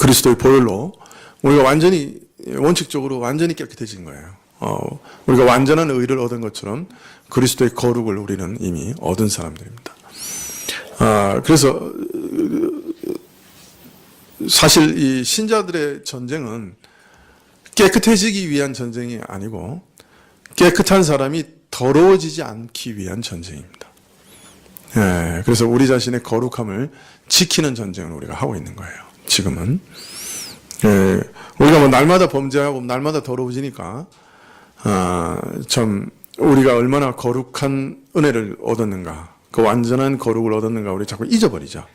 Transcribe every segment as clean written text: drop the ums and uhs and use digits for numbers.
그리스도의 보혈로 우리가 완전히 원칙적으로 완전히 깨끗해진 거예요. 우리가 완전한 의를 얻은 것처럼 그리스도의 거룩을 우리는 이미 얻은 사람들입니다. 그래서 사실 이 신자들의 전쟁은 깨끗해지기 위한 전쟁이 아니고 깨끗한 사람이 더러워지지 않기 위한 전쟁입니다. 그래서 우리 자신의 거룩함을 지키는 전쟁을 우리가 하고 있는 거예요. 지금은 우리가 뭐 날마다 범죄하고 날마다 더러워지니까 참 우리가 얼마나 거룩한 은혜를 얻었는가, 그 완전한 거룩을 얻었는가 우리 자꾸 잊어버리죠.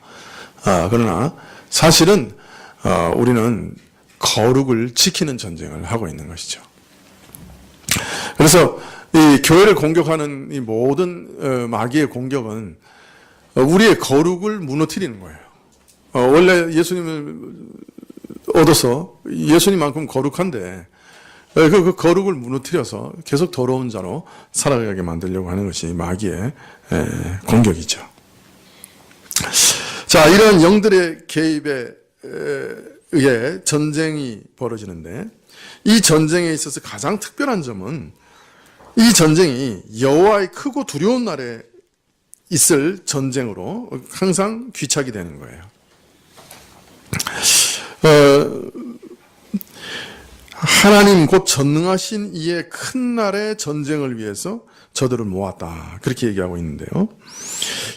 그러나 사실은 우리는 거룩을 지키는 전쟁을 하고 있는 것이죠. 그래서 이 교회를 공격하는 이 모든 마귀의 공격은 우리의 거룩을 무너뜨리는 거예요. 원래 예수님을 얻어서 예수님만큼 거룩한데 그 거룩을 무너뜨려서 계속 더러운 자로 살아가게 만들려고 하는 것이 마귀의 공격이죠. 자, 이런 영들의 개입에 의해 전쟁이 벌어지는데, 이 전쟁에 있어서 가장 특별한 점은 이 전쟁이 여호와의 크고 두려운 날에 있을 전쟁으로 항상 귀착이 되는 거예요. 하나님 곧 전능하신 이의 큰 날의 전쟁을 위해서 저들을 모았다, 그렇게 얘기하고 있는데요.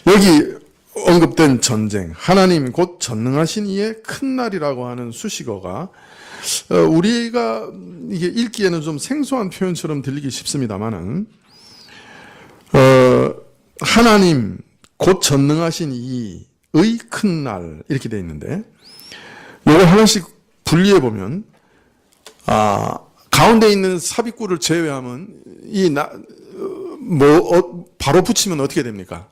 여기 언급된 전쟁, 하나님 곧 전능하신 이의 큰 날이라고 하는 수식어가 우리가 이게 읽기에는 좀 생소한 표현처럼 들리기 쉽습니다만은 하나님 곧 전능하신 이의 큰 날, 이렇게 되어 있는데, 이걸 하나씩 분리해 보면 가운데 있는 삽입구를 제외하면 바로 붙이면 어떻게 됩니까?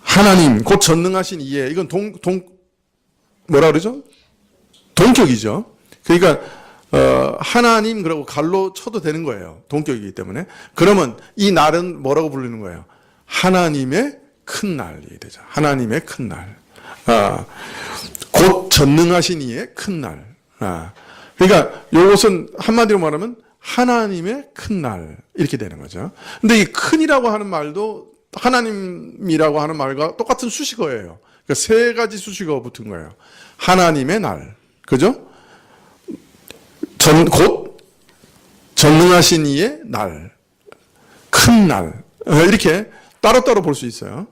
하나님 곧 전능하신 이에, 이건 뭐라 그러죠? 동격이죠. 그러니까 하나님 그러고 갈로 쳐도 되는 거예요. 동격이기 때문에. 그러면 이 날은 뭐라고 부르는 거예요? 하나님의 큰 날이 되죠. 하나님의 큰 날. 곧 전능하신 이의 큰 날. 그러니까 이것은 한마디로 말하면 하나님의 큰 날, 이렇게 되는 거죠. 근데 이 큰이라고 하는 말도 하나님이라고 하는 말과 똑같은 수식어예요. 그러니까 세 가지 수식어가 붙은 거예요. 하나님의 날, 그죠? 곧 전능하신 이의 날, 큰 날, 이렇게 따로따로 볼 수 있어요.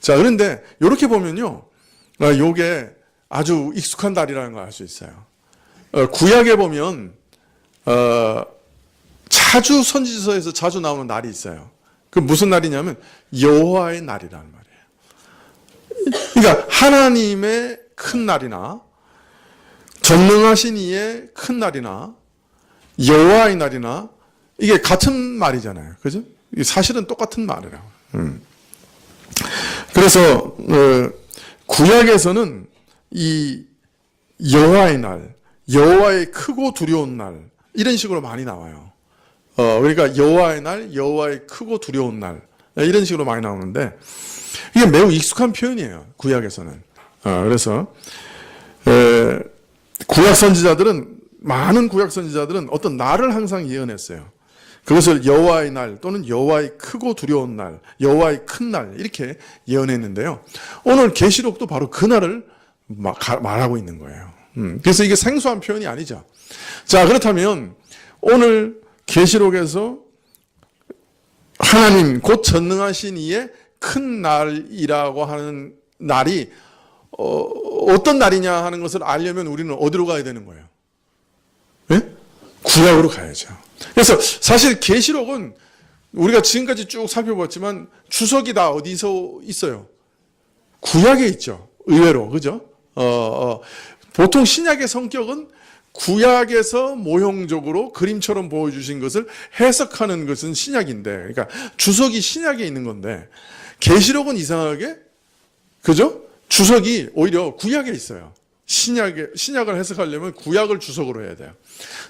자, 그런데 이렇게 보면요, 요게 아주 익숙한 날이라는 걸 알 수 있어요. 구약에 보면 자주 선지서에서 자주 나오는 날이 있어요. 그 무슨 날이냐면 여호와의 날이라는 말이에요. 그러니까 하나님의 큰 날이나 전능하신 이의 큰 날이나 여호와의 날이나 이게 같은 말이잖아요. 그죠? 사실은 똑같은 말이라고. 그래서 구약에서는 이 여호와의 날, 여호와의 크고 두려운 날, 이런 식으로 많이 나와요. 그러니까 여호와의 날, 여호와의 크고 두려운 날, 이런 식으로 많이 나오는데 이게 매우 익숙한 표현이에요. 구약에서는. 그래서 많은 구약 선지자들은 어떤 날을 항상 예언했어요. 그것을 여호와의 날 또는 여호와의 크고 두려운 날, 여호와의 큰 날, 이렇게 예언했는데요. 오늘 계시록도 바로 그 날을 말하고 있는 거예요. 그래서 이게 생소한 표현이 아니죠. 자, 그렇다면 오늘 계시록에서 하나님 곧 전능하신 이의 큰 날이라고 하는 날이 어떤 날이냐 하는 것을 알려면 우리는 어디로 가야 되는 거예요? 네? 구약으로 가야죠. 그래서 사실 계시록은 우리가 지금까지 쭉 살펴봤지만 주석이 다 어디서 있어요? 구약에 있죠. 의외로, 그죠? 보통 신약의 성격은 구약에서 모형적으로 그림처럼 보여주신 것을 해석하는 것은 신약인데, 그러니까 주석이 신약에 있는 건데, 계시록은 이상하게, 그죠? 주석이 오히려 구약에 있어요. 신약을 해석하려면 구약을 주석으로 해야 돼요.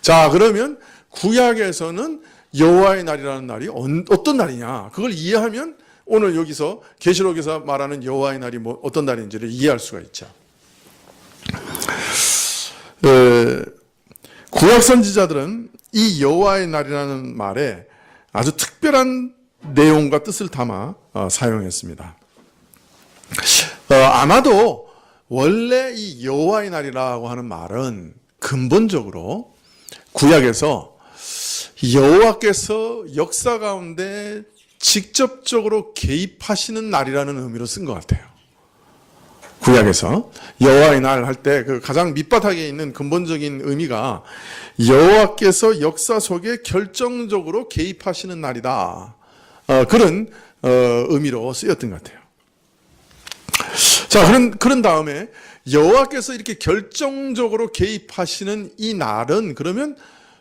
자, 그러면 구약에서는 여호와의 날이라는 날이 어떤 날이냐, 그걸 이해하면 오늘 여기서 계시록에서 말하는 여호와의 날이 어떤 날인지를 이해할 수가 있죠. 구약 선지자들은 이 여호와의 날이라는 말에 아주 특별한 내용과 뜻을 담아 사용했습니다. 아마도 원래 이 여호와의 날이라고 하는 말은 근본적으로 구약에서 여호와께서 역사 가운데 직접적으로 개입하시는 날이라는 의미로 쓴 것 같아요. 구약에서 여호와의 날 할 때 그 가장 밑바닥에 있는 근본적인 의미가 여호와께서 역사 속에 결정적으로 개입하시는 날이다. 그런 의미로 쓰였던 것 같아요. 자, 그런 다음에 여호와께서 이렇게 결정적으로 개입하시는 이 날은 그러면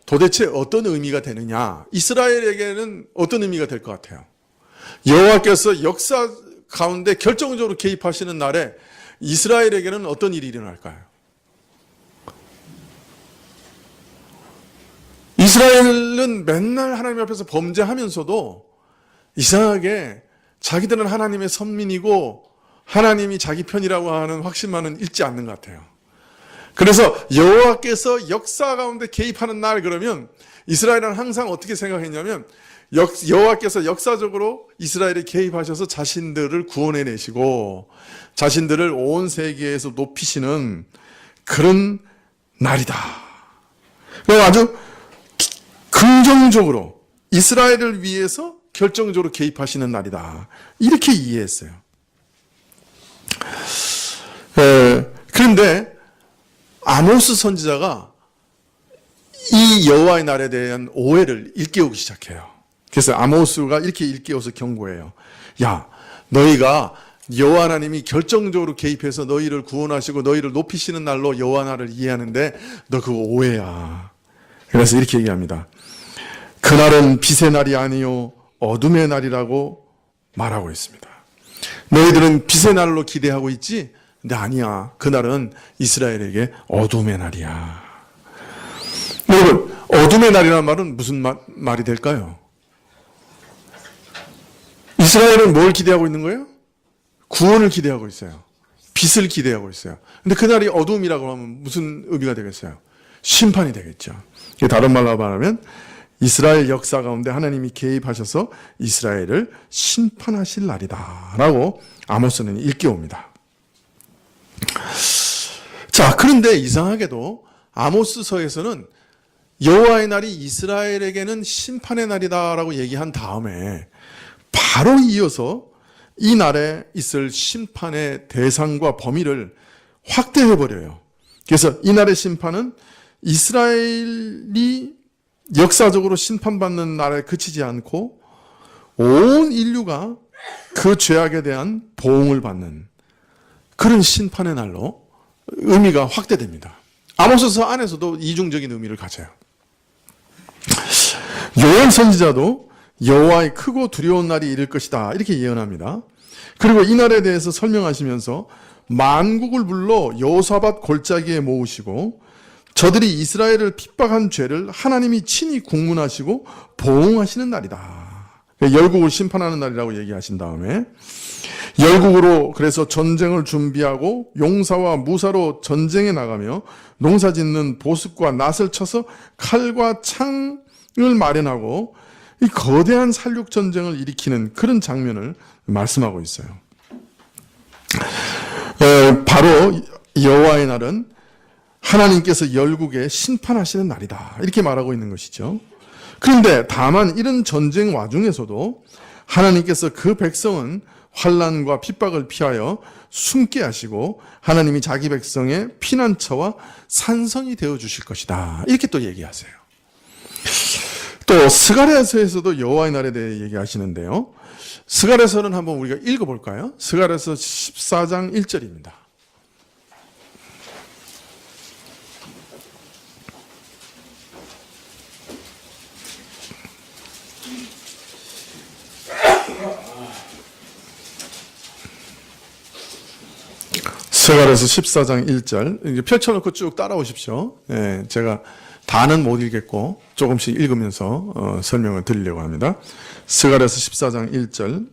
도대체 어떤 의미가 되느냐? 이스라엘에게는 어떤 의미가 될 것 같아요? 여호와께서 역사 가운데 결정적으로 개입하시는 날에 이스라엘에게는 어떤 일이 일어날까요? 이스라엘은 맨날 하나님 앞에서 범죄하면서도 이상하게 자기들은 하나님의 선민이고 하나님이 자기 편이라고 하는 확신만은 잃지 않는 것 같아요. 그래서 여호와께서 역사 가운데 개입하는 날 그러면 이스라엘은 항상 어떻게 생각했냐면 여호와께서 역사적으로 이스라엘에 개입하셔서 자신들을 구원해내시고 자신들을 온 세계에서 높이시는 그런 날이다. 아주 긍정적으로 이스라엘을 위해서 결정적으로 개입하시는 날이다. 이렇게 이해했어요. 그런데 아모스 선지자가 이 여호와의 날에 대한 오해를 일깨우기 시작해요. 그래서 아모스가 이렇게 일깨워서 경고해요. 야, 너희가 여호와 하나님이 결정적으로 개입해서 너희를 구원하시고 너희를 높이시는 날로 여호와 날을 이해하는데 너 그거 오해야. 그래서 이렇게 얘기합니다. 그날은 빛의 날이 아니요 어둠의 날이라고 말하고 있습니다. 너희들은 빛의 날로 기대하고 있지? 근데 아니야. 그날은 이스라엘에게 어둠의 날이야. 여러분, 어둠의 날이라는 말은 무슨 말이 될까요? 이스라엘은 뭘 기대하고 있는 거예요? 구원을 기대하고 있어요. 빛을 기대하고 있어요. 근데 그날이 어둠이라고 하면 무슨 의미가 되겠어요? 심판이 되겠죠. 다른 말로 말하면 이스라엘 역사 가운데 하나님이 개입하셔서 이스라엘을 심판하실 날이다 라고 아모스는 일깨웁니다. 자, 그런데 이상하게도 아모스서에서는 여호와의 날이 이스라엘에게는 심판의 날이다라고 얘기한 다음에 바로 이어서 이 날에 있을 심판의 대상과 범위를 확대해버려요. 그래서 이 날의 심판은 이스라엘이 역사적으로 심판받는 날에 그치지 않고 온 인류가 그 죄악에 대한 보응을 받는 그런 심판의 날로 의미가 확대됩니다. 아모스서 안에서도 이중적인 의미를 가져요. 요엘 선지자도 여호와의 크고 두려운 날이 이를 것이다 이렇게 예언합니다. 그리고 이 날에 대해서 설명하시면서 만국을 불러 여호사밧 골짜기에 모으시고 저들이 이스라엘을 핍박한 죄를 하나님이 친히 국문하시고 보응하시는 날이다. 열국을 심판하는 날이라고 얘기하신 다음에 열국으로 그래서 전쟁을 준비하고 용사와 무사로 전쟁에 나가며 농사짓는 보습과 낫을 쳐서 칼과 창을 마련하고 이 거대한 살육 전쟁을 일으키는 그런 장면을 말씀하고 있어요. 바로 여호와의 날은 하나님께서 열국에 심판하시는 날이다 이렇게 말하고 있는 것이죠. 그런데 다만 이런 전쟁 와중에서도 하나님께서 그 백성은 환난과 핍박을 피하여 숨게 하시고 하나님이 자기 백성의 피난처와 산성이 되어 주실 것이다 이렇게 또 얘기하세요. 또 스가랴서에서도 여호와의 날에 대해 얘기하시는데요. 스가랴서는 한번 우리가 읽어볼까요? 스가랴서 14장 1절입니다. 스가랴서 14장 1절 펼쳐놓고 쭉 따라오십시오. 예, 제가 다는 못 읽겠고 조금씩 읽으면서 설명을 드리려고 합니다. 스가랴서 14장 1절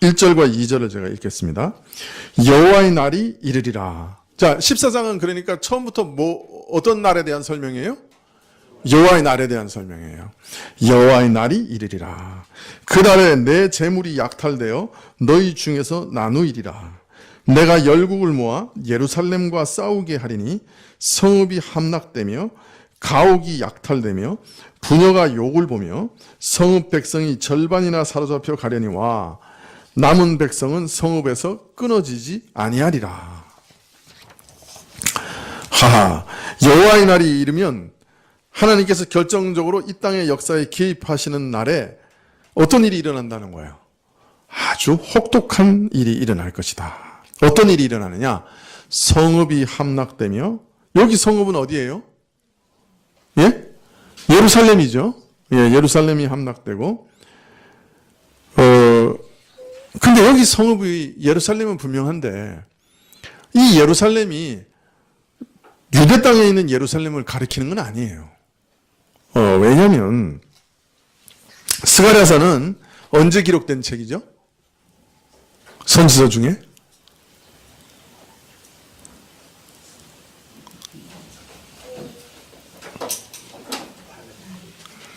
1절과 2절을 제가 읽겠습니다. 여호와의 날이 이르리라. 자, 14장은 그러니까 처음부터 어떤 날에 대한 설명이에요? 여호와의 날에 대한 설명이에요. 여호와의 날이 이르리라. 그날에 내 재물이 약탈되어 너희 중에서 나누이리라. 내가 열국을 모아 예루살렘과 싸우게 하리니 성읍이 함락되며 가옥이 약탈되며 부녀가 욕을 보며 성읍 백성이 절반이나 사로잡혀 가려니와 남은 백성은 성읍에서 끊어지지 아니하리라. 하하, 여호와의 날이 이르면 하나님께서 결정적으로 이 땅의 역사에 개입하시는 날에 어떤 일이 일어난다는 거예요? 아주 혹독한 일이 일어날 것이다. 어떤 일이 일어나느냐? 성읍이 함락되며, 여기 성읍은 어디예요? 예? 예루살렘이죠. 예, 예루살렘이 함락되고, 근데 여기 성읍이 예루살렘은 분명한데, 이 예루살렘이 유대 땅에 있는 예루살렘을 가리키는 건 아니에요. 왜냐하면 스가랴서는 언제 기록된 책이죠? 선지서 중에?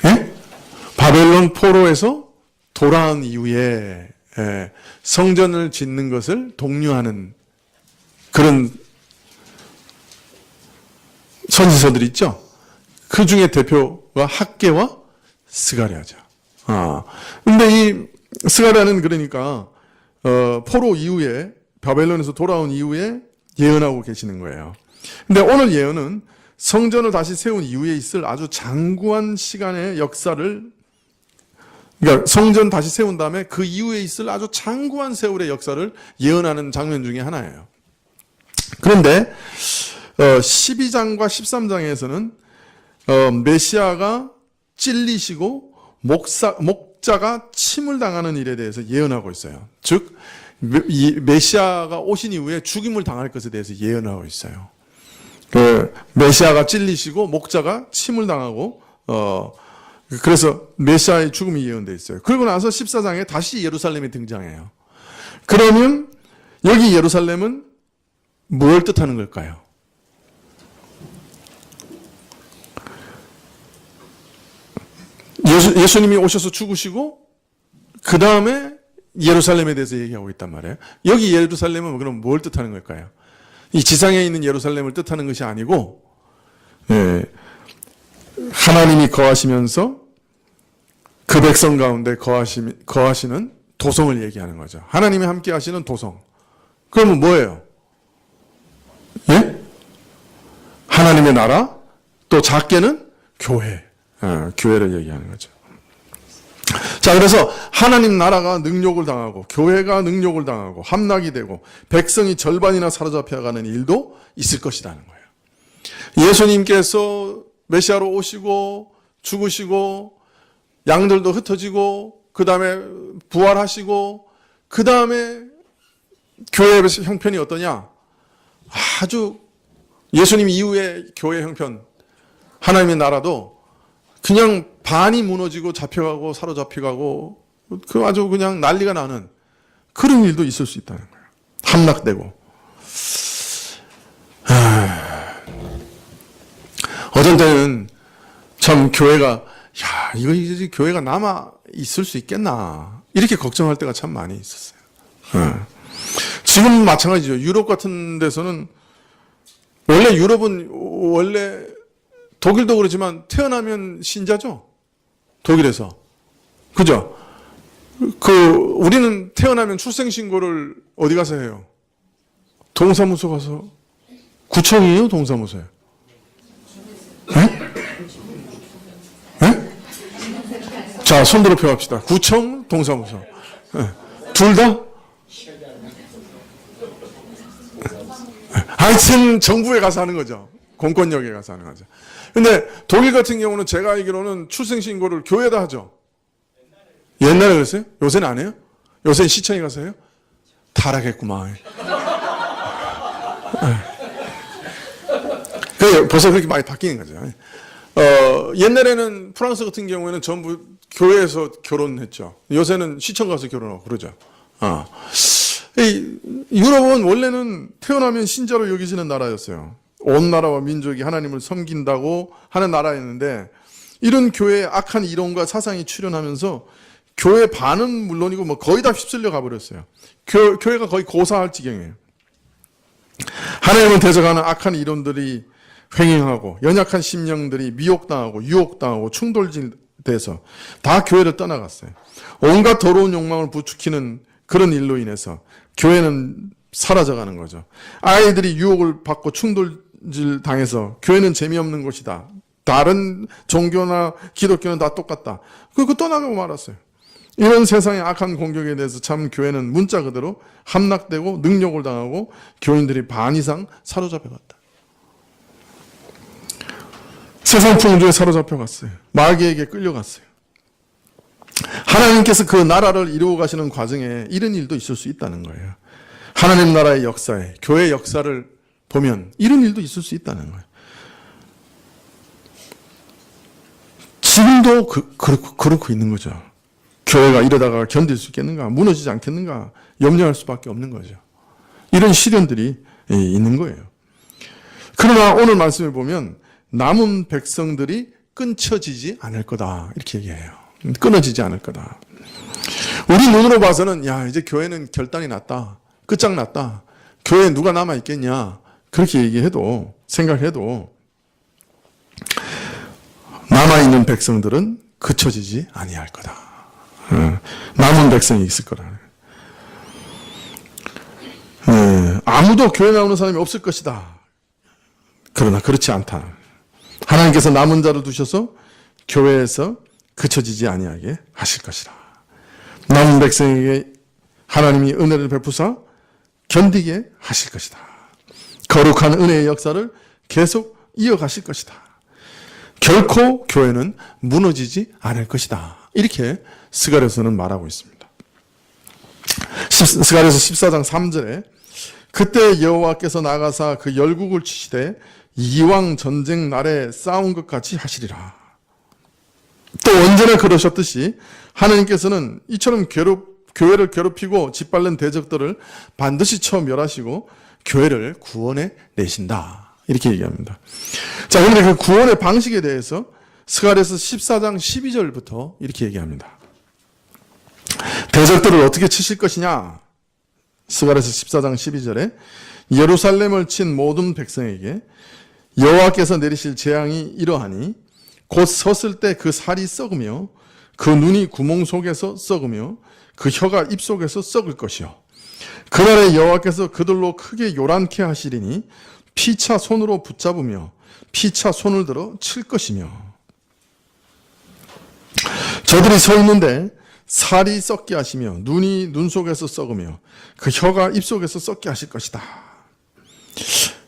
예? 바벨론 포로에서 돌아온 이후에 성전을 짓는 것을 독려하는 그런 선지서들 있죠? 그 중에 대표가 학개와 스가랴죠. 근데 이 스가랴는 그러니까, 포로 이후에, 바벨론에서 돌아온 이후에 예언하고 계시는 거예요. 근데 오늘 예언은 성전을 다시 세운 이후에 있을 아주 장구한 시간의 역사를, 그러니까 성전 다시 세운 다음에 그 이후에 있을 아주 장구한 세월의 역사를 예언하는 장면 중에 하나예요. 그런데 12장과 13장에서는 메시아가 찔리시고 목자가 침을 당하는 일에 대해서 예언하고 있어요. 즉 메시아가 오신 이후에 죽임을 당할 것에 대해서 예언하고 있어요. 메시아가 찔리시고 목자가 침을 당하고 그래서 메시아의 죽음이 예언되어 있어요. 그리고 나서 14장에 다시 예루살렘이 등장해요. 그러면 여기 예루살렘은 뭘 뜻하는 걸까요? 예수님이 오셔서 죽으시고 그 다음에 예루살렘에 대해서 얘기하고 있단 말이에요. 여기 예루살렘은 그럼 뭘 뜻하는 걸까요? 이 지상에 있는 예루살렘을 뜻하는 것이 아니고 하나님이 거하시면서 그 백성 가운데 거하시는 도성을 얘기하는 거죠. 하나님이 함께 하시는 도성. 그러면 뭐예요? 예? 하나님의 나라, 또 작게는 교회. 교회를 얘기하는 거죠. 자, 그래서 하나님 나라가 능욕을 당하고 교회가 능욕을 당하고 함락이 되고 백성이 절반이나 사로잡혀가는 일도 있을 것이라는 거예요. 예수님께서 메시아로 오시고 죽으시고 양들도 흩어지고 그 다음에 부활하시고 그 다음에 교회의 형편이 어떠냐? 아주 예수님 이후의 교회 형편, 하나님의 나라도 그냥 반이 무너지고 잡혀가고 사로잡혀가고 그 아주 그냥 난리가 나는 그런 일도 있을 수 있다는 거예요. 함락되고. 어떤 때는 참 교회가 이거 이제 교회가 남아 있을 수 있겠나 이렇게 걱정할 때가 참 많이 있었어요. 지금 마찬가지죠. 유럽 같은 데서는 원래 유럽은 원래 독일도 그렇지만 태어나면 신자죠. 독일에서. 그죠? 우리는 태어나면 출생신고를 어디 가서 해요? 동사무소 가서. 구청이에요? 동사무소예요? 네? 네? 자, 손들어 펴갑시다. 구청, 동사무소. 네. 둘 다? 하여튼 정부에 가서 하는 거죠. 공권력에 가서 하는 거죠. 근데 독일 같은 경우는 제가 알기로는 출생신고를 교회에다 하죠. 옛날에 그랬어요? 요새는 안 해요? 요새는 시청에 가서 해요? 타락했구만. 벌써 그렇게 많이 바뀌는 거죠. 옛날에는 프랑스 같은 경우에는 전부 교회에서 결혼했죠. 요새는 시청 가서 결혼하고 그러죠. 유럽은 원래는 태어나면 신자로 여기지는 나라였어요. 온 나라와 민족이 하나님을 섬긴다고 하는 나라였는데 이런 교회의 악한 이론과 사상이 출현하면서 교회 반은 물론이고 뭐 거의 다 휩쓸려 가버렸어요. 교회가 거의 고사할 지경이에요. 하나님을 대적하는 악한 이론들이 횡행하고 연약한 심령들이 미혹당하고 유혹당하고 충돌돼서 다 교회를 떠나갔어요. 온갖 더러운 욕망을 부추기는 그런 일로 인해서 교회는 사라져가는 거죠. 아이들이 유혹을 받고 충돌질 당해서 교회는 재미없는 곳이다. 다른 종교나 기독교는 다 똑같다. 그거 떠나가고 말았어요. 이런 세상의 악한 공격에 대해서 참 교회는 문자 그대로 함락되고 능욕을 당하고 교인들이 반 이상 사로잡혀갔다. 세상 풍조에 사로잡혀갔어요. 마귀에게 끌려갔어요. 하나님께서 그 나라를 이루어 가시는 과정에 이런 일도 있을 수 있다는 거예요. 하나님 나라의 역사에, 교회 역사를 보면 이런 일도 있을 수 있다는 거예요. 지금도 그렇고 있는 거죠. 교회가 이러다가 견딜 수 있겠는가, 무너지지 않겠는가 염려할 수밖에 없는 거죠. 이런 시련들이 있는 거예요. 그러나 오늘 말씀을 보면 남은 백성들이 끊쳐지지 않을 거다 이렇게 얘기해요. 끊어지지 않을 거다. 우리 눈으로 봐서는 야 이제 교회는 결단이 났다, 끝장났다, 교회에 누가 남아 있겠냐 그렇게 얘기해도 생각해도 남아있는 백성들은 그쳐지지 아니할 거다. 남은 백성이 있을 거라. 아무도 교회 나오는 사람이 없을 것이다. 그러나 그렇지 않다. 하나님께서 남은 자를 두셔서 교회에서 그쳐지지 아니하게 하실 것이라. 남은 백성에게 하나님이 은혜를 베푸사 견디게 하실 것이다. 거룩한 은혜의 역사를 계속 이어가실 것이다. 결코 교회는 무너지지 않을 것이다. 이렇게 스가랴서는 말하고 있습니다. 스가랴서 14장 3절에 그때 여호와께서 나가사 그 열국을 치시되 이왕 전쟁 날에 싸운 것 같이 하시리라. 또 언제나 그러셨듯이 하나님께서는 이처럼 교회를 괴롭히고 짓밟는 대적들을 반드시 쳐 멸하시고 교회를 구원해 내신다. 이렇게 얘기합니다. 자, 그런데 그 구원의 방식에 대해서 스가랴서 14장 12절부터 이렇게 얘기합니다. 대적들을 어떻게 치실 것이냐? 스가랴서 14장 12절에 예루살렘을 친 모든 백성에게 여호와께서 내리실 재앙이 이러하니 곧 섰을 때 그 살이 썩으며 그 눈이 구멍 속에서 썩으며 그 혀가 입 속에서 썩을 것이요 그날에 여호와께서 그들로 크게 요란케 하시리니 피차 손으로 붙잡으며 피차 손을 들어 칠 것이며 저들이 서 있는데 살이 썩게 하시며 눈이 눈 속에서 썩으며 그 혀가 입 속에서 썩게 하실 것이다.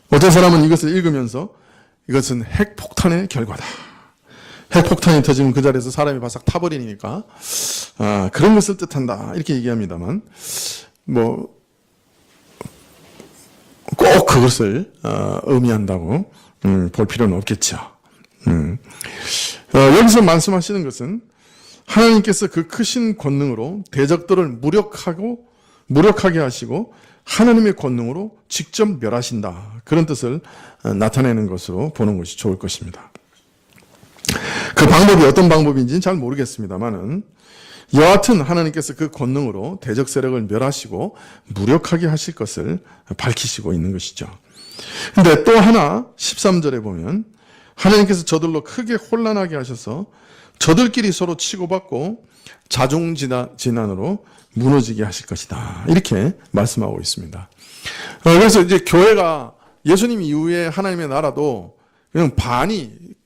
어떤 사람은 이것을 읽으면서 이것은 핵폭탄의 결과다. 핵폭탄이 터지면 그 자리에서 사람이 바싹 타버리니까 그런 것을 뜻한다 이렇게 얘기합니다만 뭐 꼭 그것을 의미한다고 볼 필요는 없겠죠. 여기서 말씀하시는 것은 하나님께서 그 크신 권능으로 대적들을 무력하게 하시고 하나님의 권능으로 직접 멸하신다. 그런 뜻을 나타내는 것으로 보는 것이 좋을 것입니다. 그 방법이 어떤 방법인지는 잘 모르겠습니다만은 여하튼 하나님께서 그 권능으로 대적 세력을 멸하시고 무력하게 하실 것을 밝히시고 있는 것이죠. 근데 또 하나 13절에 보면 하나님께서 저들로 크게 혼란하게 하셔서 저들끼리 서로 치고받고 자중진환으로 무너지게 하실 것이다. 이렇게 말씀하고 있습니다. 그래서 이제 교회가 예수님 이후에 하나님의 나라도 그냥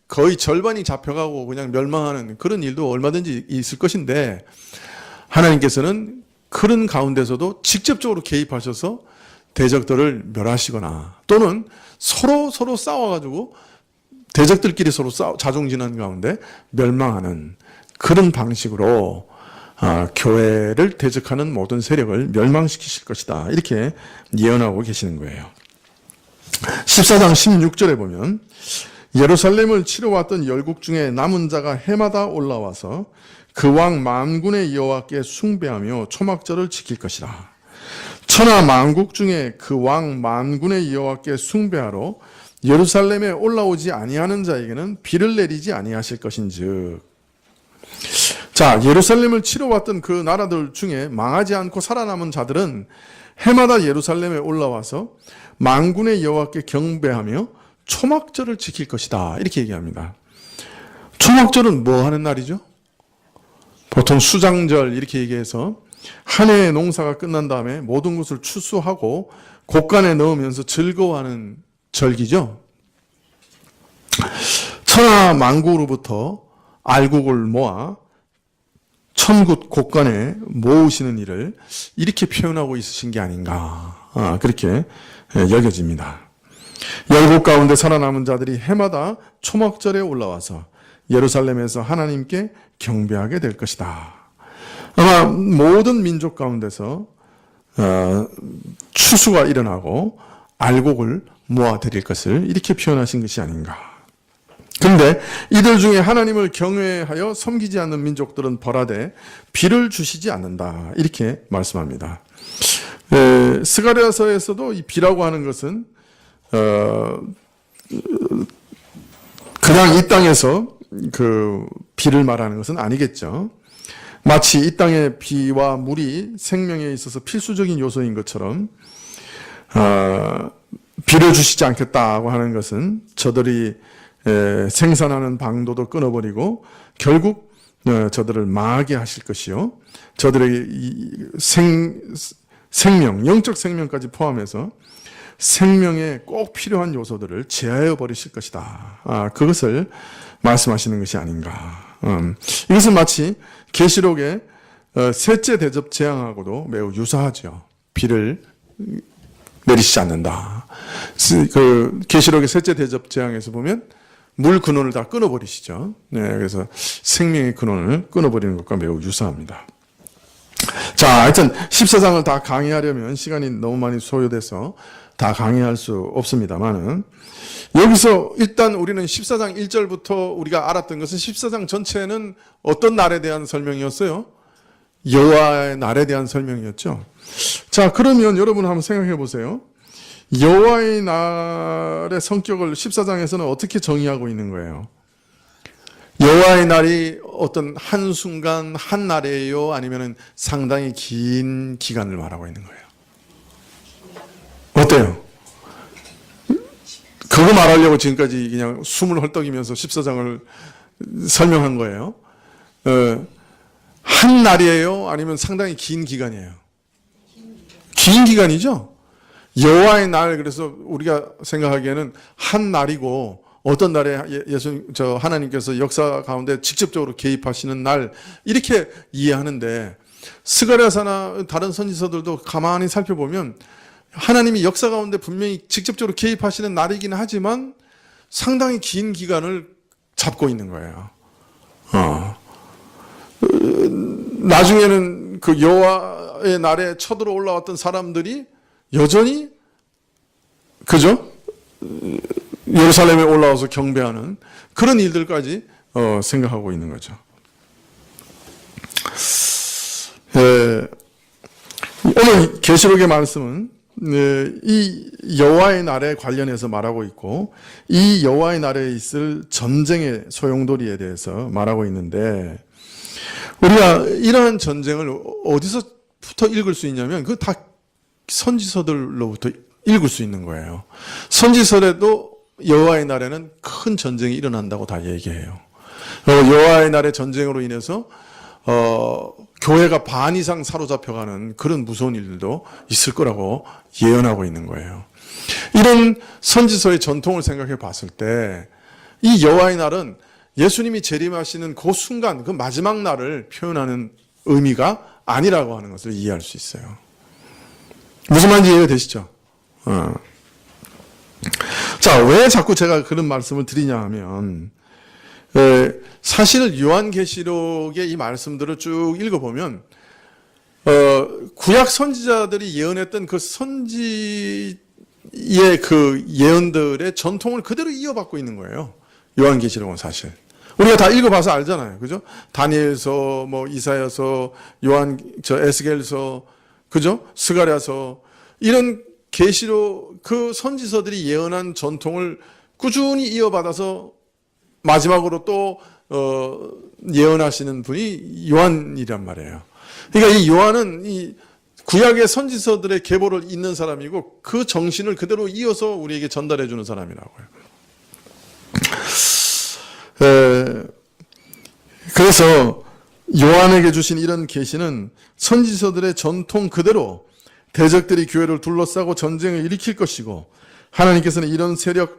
거의 절반이 잡혀가고 그냥 멸망하는 그런 일도 얼마든지 있을 것인데 하나님께서는 그런 가운데서도 직접적으로 개입하셔서 대적들을 멸하시거나 또는 서로 싸워가지고 대적들끼리 서로 자중진환 가운데 멸망하는 그런 방식으로 교회를 대적하는 모든 세력을 멸망시키실 것이다. 이렇게 예언하고 계시는 거예요. 14장 16절에 보면 예루살렘을 치러 왔던 열국 중에 남은 자가 해마다 올라와서 그 왕 만군의 여호와께 숭배하며 초막절을 지킬 것이라. 천하 만국 중에 그 왕 만군의 여호와께 숭배하러 예루살렘에 올라오지 아니하는 자에게는 비를 내리지 아니하실 것인즉. 자, 예루살렘을 치러 왔던 그 나라들 중에 망하지 않고 살아남은 자들은 해마다 예루살렘에 올라와서 만군의 여호와께 경배하며 초막절을 지킬 것이다. 이렇게 얘기합니다. 초막절은 뭐 하는 날이죠? 보통 수장절 이렇게 얘기해서 한 해의 농사가 끝난 다음에 모든 것을 추수하고 곡간에 넣으면서 즐거워하는 절기죠. 천하 만국으로부터 알곡을 모아 천국 곡간에 모으시는 일을 이렇게 표현하고 있으신 게 아닌가, 그렇게 여겨집니다. 열국 가운데 살아남은 자들이 해마다 초막절에 올라와서 예루살렘에서 하나님께 경배하게 될 것이다. 아마 모든 민족 가운데서 추수가 일어나고 알곡을 모아드릴 것을 이렇게 표현하신 것이 아닌가. 그런데 이들 중에 하나님을 경외하여 섬기지 않는 민족들은 벌하되 비를 주시지 않는다. 이렇게 말씀합니다. 스가랴서에서도 이 비라고 하는 것은 그냥 이 땅에서 그 비를 말하는 것은 아니겠죠. 마치 이 땅의 비와 물이 생명에 있어서 필수적인 요소인 것처럼 비를 주시지 않겠다고 하는 것은 저들이 생산하는 방도도 끊어버리고 결국 저들을 망하게 하실 것이요, 저들의 생명, 영적 생명까지 포함해서 생명에 꼭 필요한 요소들을 제하여 버리실 것이다. 그것을 말씀하시는 것이 아닌가. 이것은 마치 계시록의 셋째 대접 재앙하고도 매우 유사하죠. 비를 내리시지 않는다. 그 계시록의 셋째 대접 재앙에서 보면 물 근원을 다 끊어버리시죠. 네, 그래서 생명의 근원을 끊어버리는 것과 매우 유사합니다. 자, 하여튼 14장을 다 강의하려면 시간이 너무 많이 소요돼서 다 강의할 수 없습니다만은, 여기서 일단 우리는 14장 1절부터 우리가 알았던 것은 14장 전체는 어떤 날에 대한 설명이었어요? 여호와의 날에 대한 설명이었죠. 자, 그러면 여러분 한번 생각해 보세요. 여호와의 날의 성격을 14장에서는 어떻게 정의하고 있는 거예요? 여호와의 날이 어떤 한순간 한 날이에요? 아니면 상당히 긴 기간을 말하고 있는 거예요? 어때요? 그거 말하려고 지금까지 그냥 숨을 헐떡이면서 14장을 설명한 거예요. 한 날이에요? 아니면 상당히 긴 기간이에요? 긴 기간이죠? 여호와의 날, 그래서 우리가 생각하기에는 한 날이고 어떤 날에 하나님께서 역사 가운데 직접적으로 개입하시는 날, 이렇게 이해하는데, 스가랴서나 다른 선지서들도 가만히 살펴보면 하나님이 역사 가운데 분명히 직접적으로 개입하시는 날이긴 하지만 상당히 긴 기간을 잡고 있는 거예요. 나중에는 그 여호와의 날에 쳐들어 올라왔던 사람들이 여전히, 그죠? 예루살렘에 올라와서 경배하는 그런 일들까지 생각하고 있는 거죠. 오늘 계시록의 말씀은 이 여호와의 날에 관련해서 말하고 있고, 이 여호와의 날에 있을 전쟁의 소용돌이에 대해서 말하고 있는데, 우리가 이러한 전쟁을 어디서부터 읽을 수 있냐면 그 다 선지서들로부터 읽을 수 있는 거예요. 선지서에도 여호와의 날에는 큰 전쟁이 일어난다고 다 얘기해요. 여호와의 날의 전쟁으로 인해서 교회가 반 이상 사로잡혀가는 그런 무서운 일들도 있을 거라고 예언하고 있는 거예요. 이런 선지서의 전통을 생각해 봤을 때 이 여호와의 날은 예수님이 재림하시는 그 순간, 그 마지막 날을 표현하는 의미가 아니라고 하는 것을 이해할 수 있어요. 무슨 말인지 이해가 되시죠? 자, 왜 자꾸 제가 그런 말씀을 드리냐 하면, 사실 요한계시록의 이 말씀들을 쭉 읽어보면 구약 선지자들이 예언했던 그 선지의 그 예언들의 전통을 그대로 이어받고 있는 거예요. 요한계시록은 사실 우리가 다 읽어봐서 알잖아요, 그죠? 다니엘서, 뭐 이사야서, 에스겔서, 그죠? 스가랴서, 이런 계시록 그 선지서들이 예언한 전통을 꾸준히 이어받아서 마지막으로 또 예언하시는 분이 요한이란 말이에요. 그러니까 이 요한은 이 구약의 선지서들의 계보를 잇는 사람이고 그 정신을 그대로 이어서 우리에게 전달해 주는 사람이라고요. 그래서 요한에게 주신 이런 계시는 선지서들의 전통 그대로 대적들이 교회를 둘러싸고 전쟁을 일으킬 것이고 하나님께서는 이런 세력,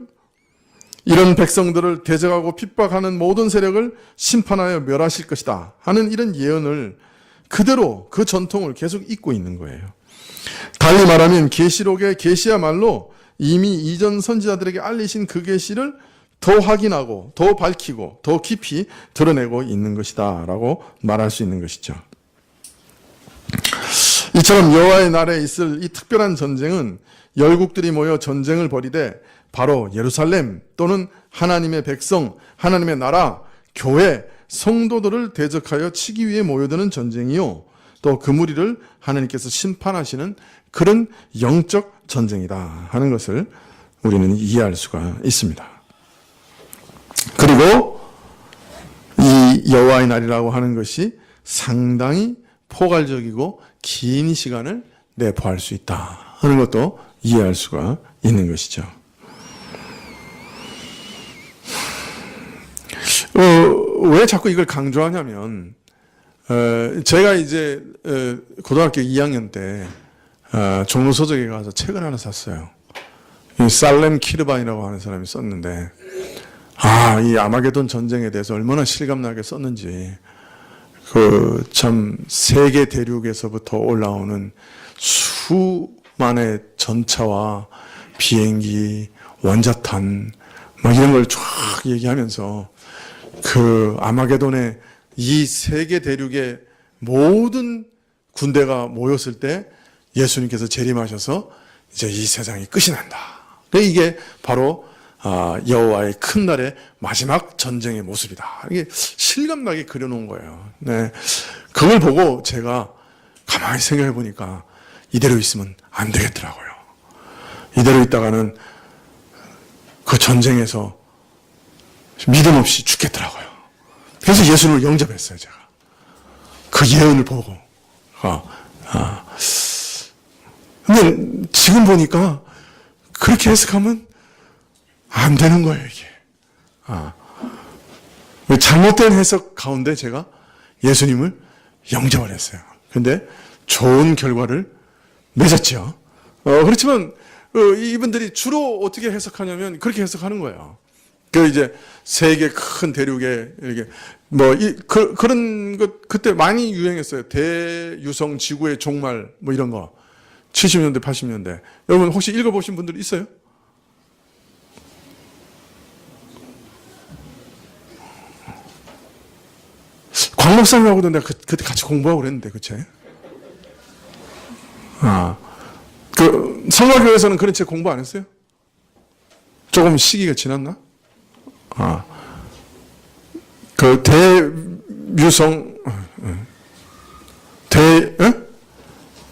이런 백성들을 대적하고 핍박하는 모든 세력을 심판하여 멸하실 것이다 하는 이런 예언을 그대로 그 전통을 계속 잇고 있는 거예요. 달리 말하면 계시록의 계시야말로 이미 이전 선지자들에게 알리신 그 계시를 더 확인하고 더 밝히고 더 깊이 드러내고 있는 것이다 라고 말할 수 있는 것이죠. 이처럼 여호와의 날에 있을 이 특별한 전쟁은 열국들이 모여 전쟁을 벌이되 바로 예루살렘 또는 하나님의 백성, 하나님의 나라, 교회, 성도들을 대적하여 치기 위해 모여드는 전쟁이요. 또 그 무리를 하나님께서 심판하시는 그런 영적 전쟁이다 하는 것을 우리는 이해할 수가 있습니다. 그리고 이 여호와의 날이라고 하는 것이 상당히 포괄적이고 긴 시간을 내포할 수 있다 하는 것도 이해할 수가 있는 것이죠. 왜 자꾸 이걸 강조하냐면 제가 이제 고등학교 2학년 때 종로서적에 가서 책을 하나 샀어요. 이 살렘 키르반이라고 하는 사람이 썼는데 이 아마게돈 전쟁에 대해서 얼마나 실감나게 썼는지 참 세계 대륙에서부터 올라오는 수만의 전차와 비행기, 원자탄 막 이런 걸 쫙 얘기하면서 그 아마게돈에 이 세계 대륙의 모든 군대가 모였을 때 예수님께서 재림하셔서 이제 이 세상이 끝이 난다. 이게 바로 여호와의 큰 날의 마지막 전쟁의 모습이다. 이게 실감나게 그려놓은 거예요. 네. 그걸 보고 제가 가만히 생각해 보니까 이대로 있으면 안 되겠더라고요. 이대로 있다가는 그 전쟁에서 믿음 없이 죽겠더라고요. 그래서 예수님을 영접했어요, 제가. 그 예언을 보고. 근데 지금 보니까 그렇게 해석하면 안 되는 거예요, 이게. 잘못된 해석 가운데 제가 예수님을 영접을 했어요. 근데 좋은 결과를 맺었죠. 그렇지만 이분들이 주로 어떻게 해석하냐면 그렇게 해석하는 거예요. 그 이제 세계 큰 대륙에 이렇게 그런 것 그때 많이 유행했어요. 대유성 지구의 종말 뭐 이런 거 70년대 80년대 여러분 혹시 읽어보신 분들 있어요? 광 목사님하고도 내가 그때 같이 공부하고 그랬는데 그치? 그 성화교회에서는 그런 책 공부 안 했어요? 조금 시기가 지났나? 그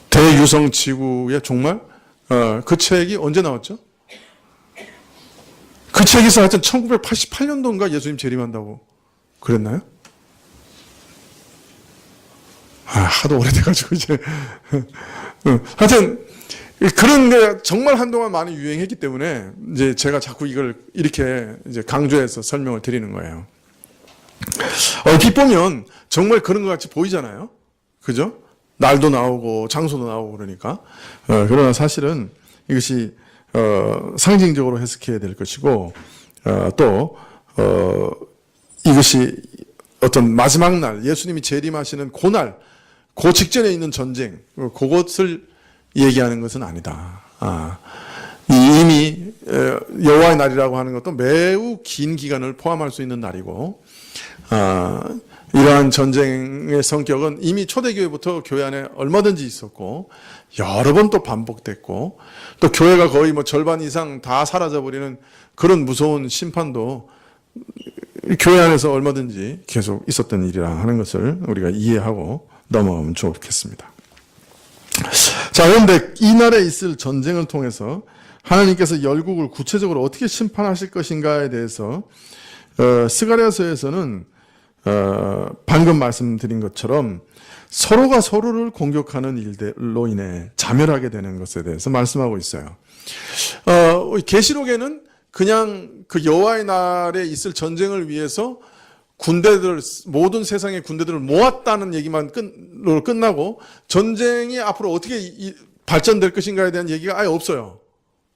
대유성 지구의 종말? 그 책이 언제 나왔죠? 그 책에서 하여튼 1988년도인가 예수님 재림한다고 그랬나요? 하도 오래돼가지고 이제 하여튼 그런 게 정말 한동안 많이 유행했기 때문에 이제 제가 자꾸 이걸 이렇게 이제 강조해서 설명을 드리는 거예요. 얼핏 보면 정말 그런 것 같이 보이잖아요. 그죠? 날도 나오고 장소도 나오고 그러니까. 그러나 사실은 이것이 상징적으로 해석해야 될 것이고 또 이것이 어떤 마지막 날 예수님이 재림하시는 그날 그 직전에 있는 전쟁 그것을 얘기하는 것은 아니다. 이미 여호와의 날이라고 하는 것도 매우 긴 기간을 포함할 수 있는 날이고 이러한 전쟁의 성격은 이미 초대교회부터 교회 안에 얼마든지 있었고 여러 번 또 반복됐고 또 교회가 거의 뭐 절반 이상 다 사라져버리는 그런 무서운 심판도 교회 안에서 얼마든지 계속 있었던 일이라 하는 것을 우리가 이해하고 넘어가면 좋겠습니다. 자, 자, 그런데 이날에 있을 전쟁을 통해서 하나님께서 열국을 구체적으로 어떻게 심판하실 것인가에 대해서 스가랴서에서는 방금 말씀드린 것처럼 서로가 서로를 공격하는 일들로 인해 자멸하게 되는 것에 대해서 말씀하고 있어요. 계시록에는 그냥 그 여호와의 날에 있을 전쟁을 위해서 모든 세상의 군대들을 모았다는 얘기만 끝나고 전쟁이 앞으로 어떻게 발전될 것인가에 대한 얘기가 아예 없어요.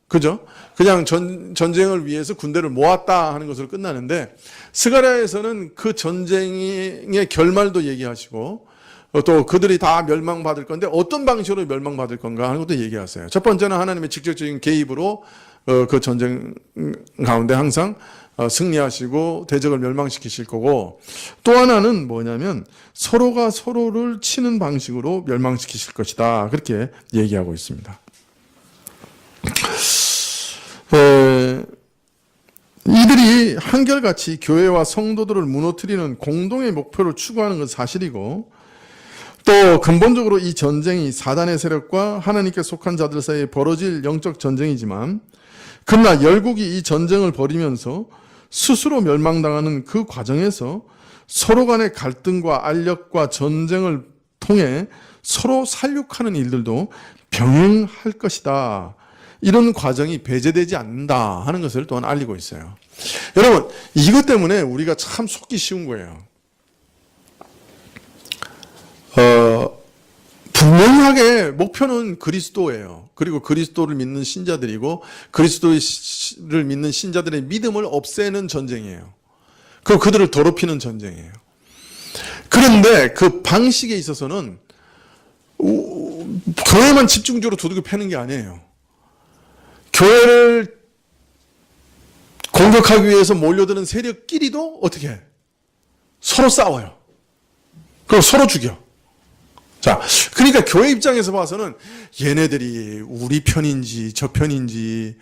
그죠? 그냥 전쟁을 위해서 군대를 모았다 하는 것으로 끝나는데, 스가랴에서는 그 전쟁의 결말도 얘기하시고 또 그들이 다 멸망받을 건데 어떤 방식으로 멸망받을 건가 하는 것도 얘기하세요. 첫 번째는 하나님의 직접적인 개입으로 그 전쟁 가운데 항상 승리하시고 대적을 멸망시키실 거고, 또 하나는 뭐냐면 서로가 서로를 치는 방식으로 멸망시키실 것이다, 그렇게 얘기하고 있습니다. 이들이 한결같이 교회와 성도들을 무너뜨리는 공동의 목표를 추구하는 건 사실이고, 또 근본적으로 이 전쟁이 사단의 세력과 하나님께 속한 자들 사이에 벌어질 영적 전쟁이지만, 그러나 열국이 이 전쟁을 벌이면서 스스로 멸망당하는 그 과정에서 서로 간의 갈등과 알력과 전쟁을 통해 서로 살육하는 일들도 병행할 것이다, 이런 과정이 배제되지 않는다 하는 것을 또한 알리고 있어요. 여러분, 이것 때문에 우리가 참 속기 쉬운 거예요. 분명하게 목표는 그리스도예요. 그리고 그리스도를 믿는 신자들이고, 그리스도를 믿는 신자들의 믿음을 없애는 전쟁이에요. 그리고 그들을 더럽히는 전쟁이에요. 그런데 그 방식에 있어서는 교회만 집중적으로 두들겨 패는 게 아니에요. 교회를 공격하기 위해서 몰려드는 세력끼리도 어떻게 해? 서로 싸워요. 그리고 서로 죽여. 자, 그러니까 교회 입장에서 봐서는 얘네들이 우리 편인지 저 편인지,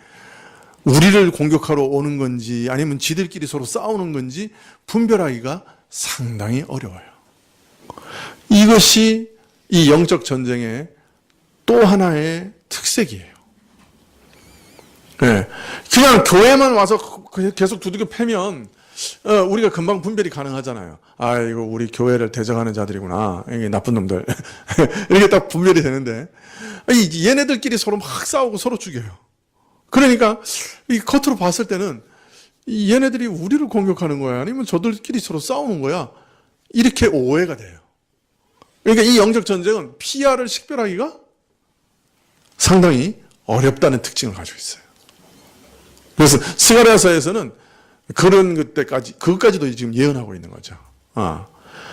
우리를 공격하러 오는 건지 아니면 지들끼리 서로 싸우는 건지 분별하기가 상당히 어려워요. 이것이 이 영적 전쟁의 또 하나의 특색이에요. 네. 그냥 교회만 와서 계속 두들겨 패면 우리가 금방 분별이 가능하잖아요. 아, 이거 우리 교회를 대적하는 자들이구나, 이게 나쁜 놈들 이렇게 딱 분별이 되는데, 얘네들끼리 서로 막 싸우고 서로 죽여요. 그러니까 이 겉으로 봤을 때는 얘네들이 우리를 공격하는 거야, 아니면 저들끼리 서로 싸우는 거야, 이렇게 오해가 돼요. 그러니까 이 영적 전쟁은 피아를 식별하기가 상당히 어렵다는 특징을 가지고 있어요. 그래서 스가랴서에서는 그런 그것까지도 지금 예언하고 있는 거죠.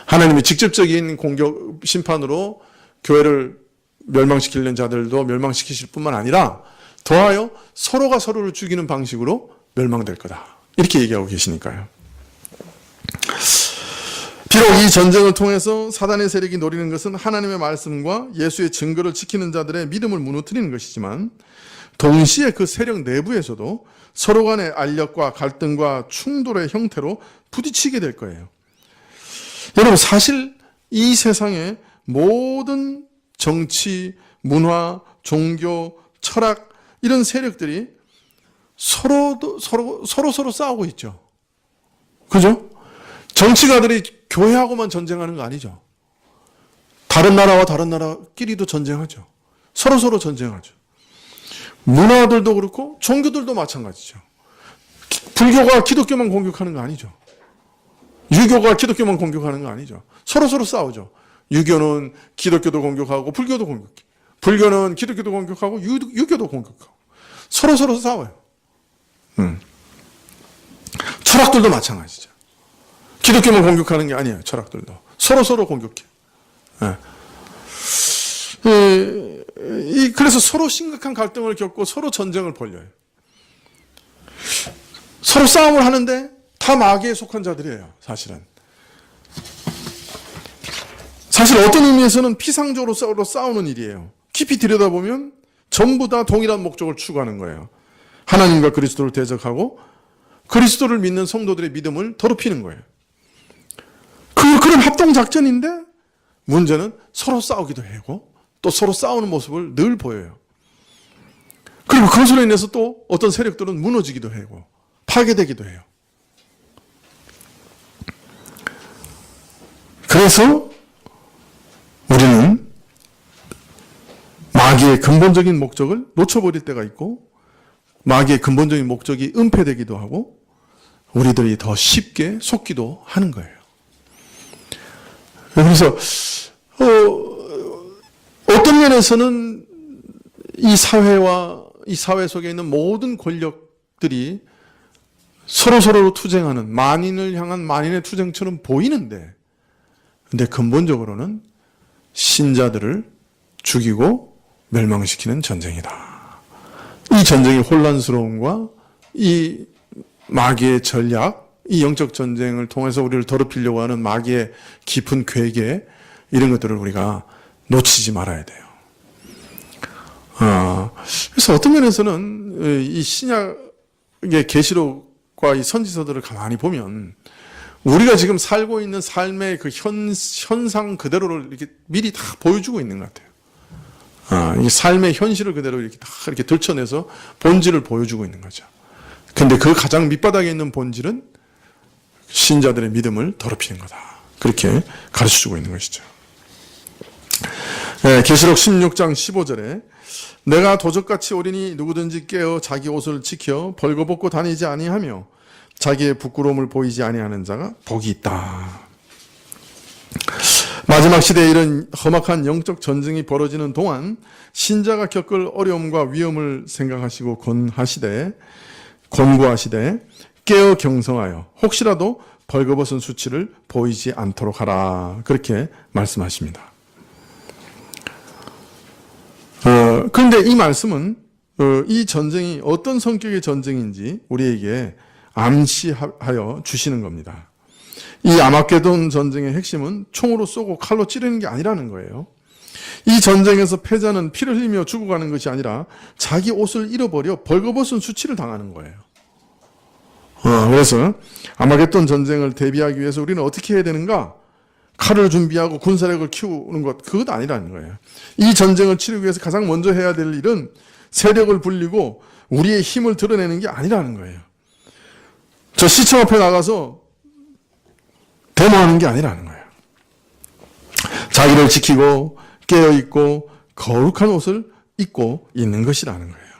하나님이 직접적인 공격, 심판으로 교회를 멸망시키려는 자들도 멸망시키실 뿐만 아니라 더하여 서로가 서로를 죽이는 방식으로 멸망될 거다, 이렇게 얘기하고 계시니까요. 비록 이 전쟁을 통해서 사단의 세력이 노리는 것은 하나님의 말씀과 예수의 증거를 지키는 자들의 믿음을 무너뜨리는 것이지만, 동시에 그 세력 내부에서도 서로 간의 알력과 갈등과 충돌의 형태로 부딪히게 될 거예요. 여러분, 사실 이 세상의 모든 정치, 문화, 종교, 철학, 이런 세력들이 서로 싸우고 있죠. 그죠? 정치가들이 교회하고만 전쟁하는 거 아니죠. 다른 나라와 다른 나라끼리도 전쟁하죠. 서로 전쟁하죠. 문화들도 그렇고 종교들도 마찬가지죠. 불교가 기독교만 공격하는 거 아니죠. 유교가 기독교만 공격하는 거 아니죠. 서로 싸우죠. 유교는 기독교도 공격하고 불교도 공격해. 불교는 기독교도 공격하고 유교도 공격하고 서로 싸워요. 철학들도 마찬가지죠. 기독교만 공격하는 게 아니에요. 철학들도 서로 공격해. 그래서 서로 심각한 갈등을 겪고 서로 전쟁을 벌여요. 서로 싸움을 하는데 다 마귀에 속한 자들이에요. 사실은 어떤 의미에서는 피상적으로 싸우는 일이에요. 깊이 들여다보면 전부 다 동일한 목적을 추구하는 거예요. 하나님과 그리스도를 대적하고 그리스도를 믿는 성도들의 믿음을 더럽히는 거예요. 그런 합동작전인데 문제는 서로 싸우기도 하고 또 서로 싸우는 모습을 늘 보여요. 그리고 그것으로 인해서 또 어떤 세력들은 무너지기도 하고 파괴되기도 해요. 그래서 우리는 마귀의 근본적인 목적을 놓쳐버릴 때가 있고 마귀의 근본적인 목적이 은폐되기도 하고 우리들이 더 쉽게 속기도 하는 거예요. 그래서 어떤 면에서는 이 사회와 이 사회 속에 있는 모든 권력들이 서로서로 투쟁하는 만인을 향한 만인의 투쟁처럼 보이는데 근데 근본적으로는 신자들을 죽이고 멸망시키는 전쟁이다. 이 전쟁의 혼란스러움과 이 마귀의 전략, 이 영적 전쟁을 통해서 우리를 더럽히려고 하는 마귀의 깊은 괴계 이런 것들을 우리가 놓치지 말아야 돼요. 그래서 어떤 면에서는 이 신약의 계시록과 이 선지서들을 가만히 보면 우리가 지금 살고 있는 삶의 그 현상 그대로를 이렇게 미리 다 보여주고 있는 것 같아요. 이 삶의 현실을 그대로 이렇게 다 이렇게 들춰내서 본질을 보여주고 있는 거죠. 근데 그 가장 밑바닥에 있는 본질은 신자들의 믿음을 더럽히는 거다. 그렇게 가르쳐주고 있는 것이죠. 계시록 16장 15절에 내가 도적같이 오리니 누구든지 깨어 자기 옷을 지켜 벌거벗고 다니지 아니하며 자기의 부끄러움을 보이지 아니하는 자가 복이 있다. 마지막 시대에 이런 험악한 영적 전쟁이 벌어지는 동안 신자가 겪을 어려움과 위험을 생각하시고 권고하시되 깨어 경성하여 혹시라도 벌거벗은 수치를 보이지 않도록 하라. 그렇게 말씀하십니다. 그런데 이 말씀은 이 전쟁이 어떤 성격의 전쟁인지 우리에게 암시하여 주시는 겁니다. 이 아마게돈 전쟁의 핵심은 총으로 쏘고 칼로 찌르는 게 아니라는 거예요. 이 전쟁에서 패자는 피를 흘리며 죽어가는 것이 아니라 자기 옷을 잃어버려 벌거벗은 수치를 당하는 거예요. 그래서 아마게돈 전쟁을 대비하기 위해서 우리는 어떻게 해야 되는가? 칼을 준비하고 군사력을 키우는 것, 그것 아니라는 거예요. 이 전쟁을 치르기 위해서 가장 먼저 해야 될 일은 세력을 불리고 우리의 힘을 드러내는 게 아니라는 거예요. 저 시청 앞에 나가서 데모하는 게 아니라는 거예요. 자기를 지키고 깨어있고 거룩한 옷을 입고 있는 것이라는 거예요.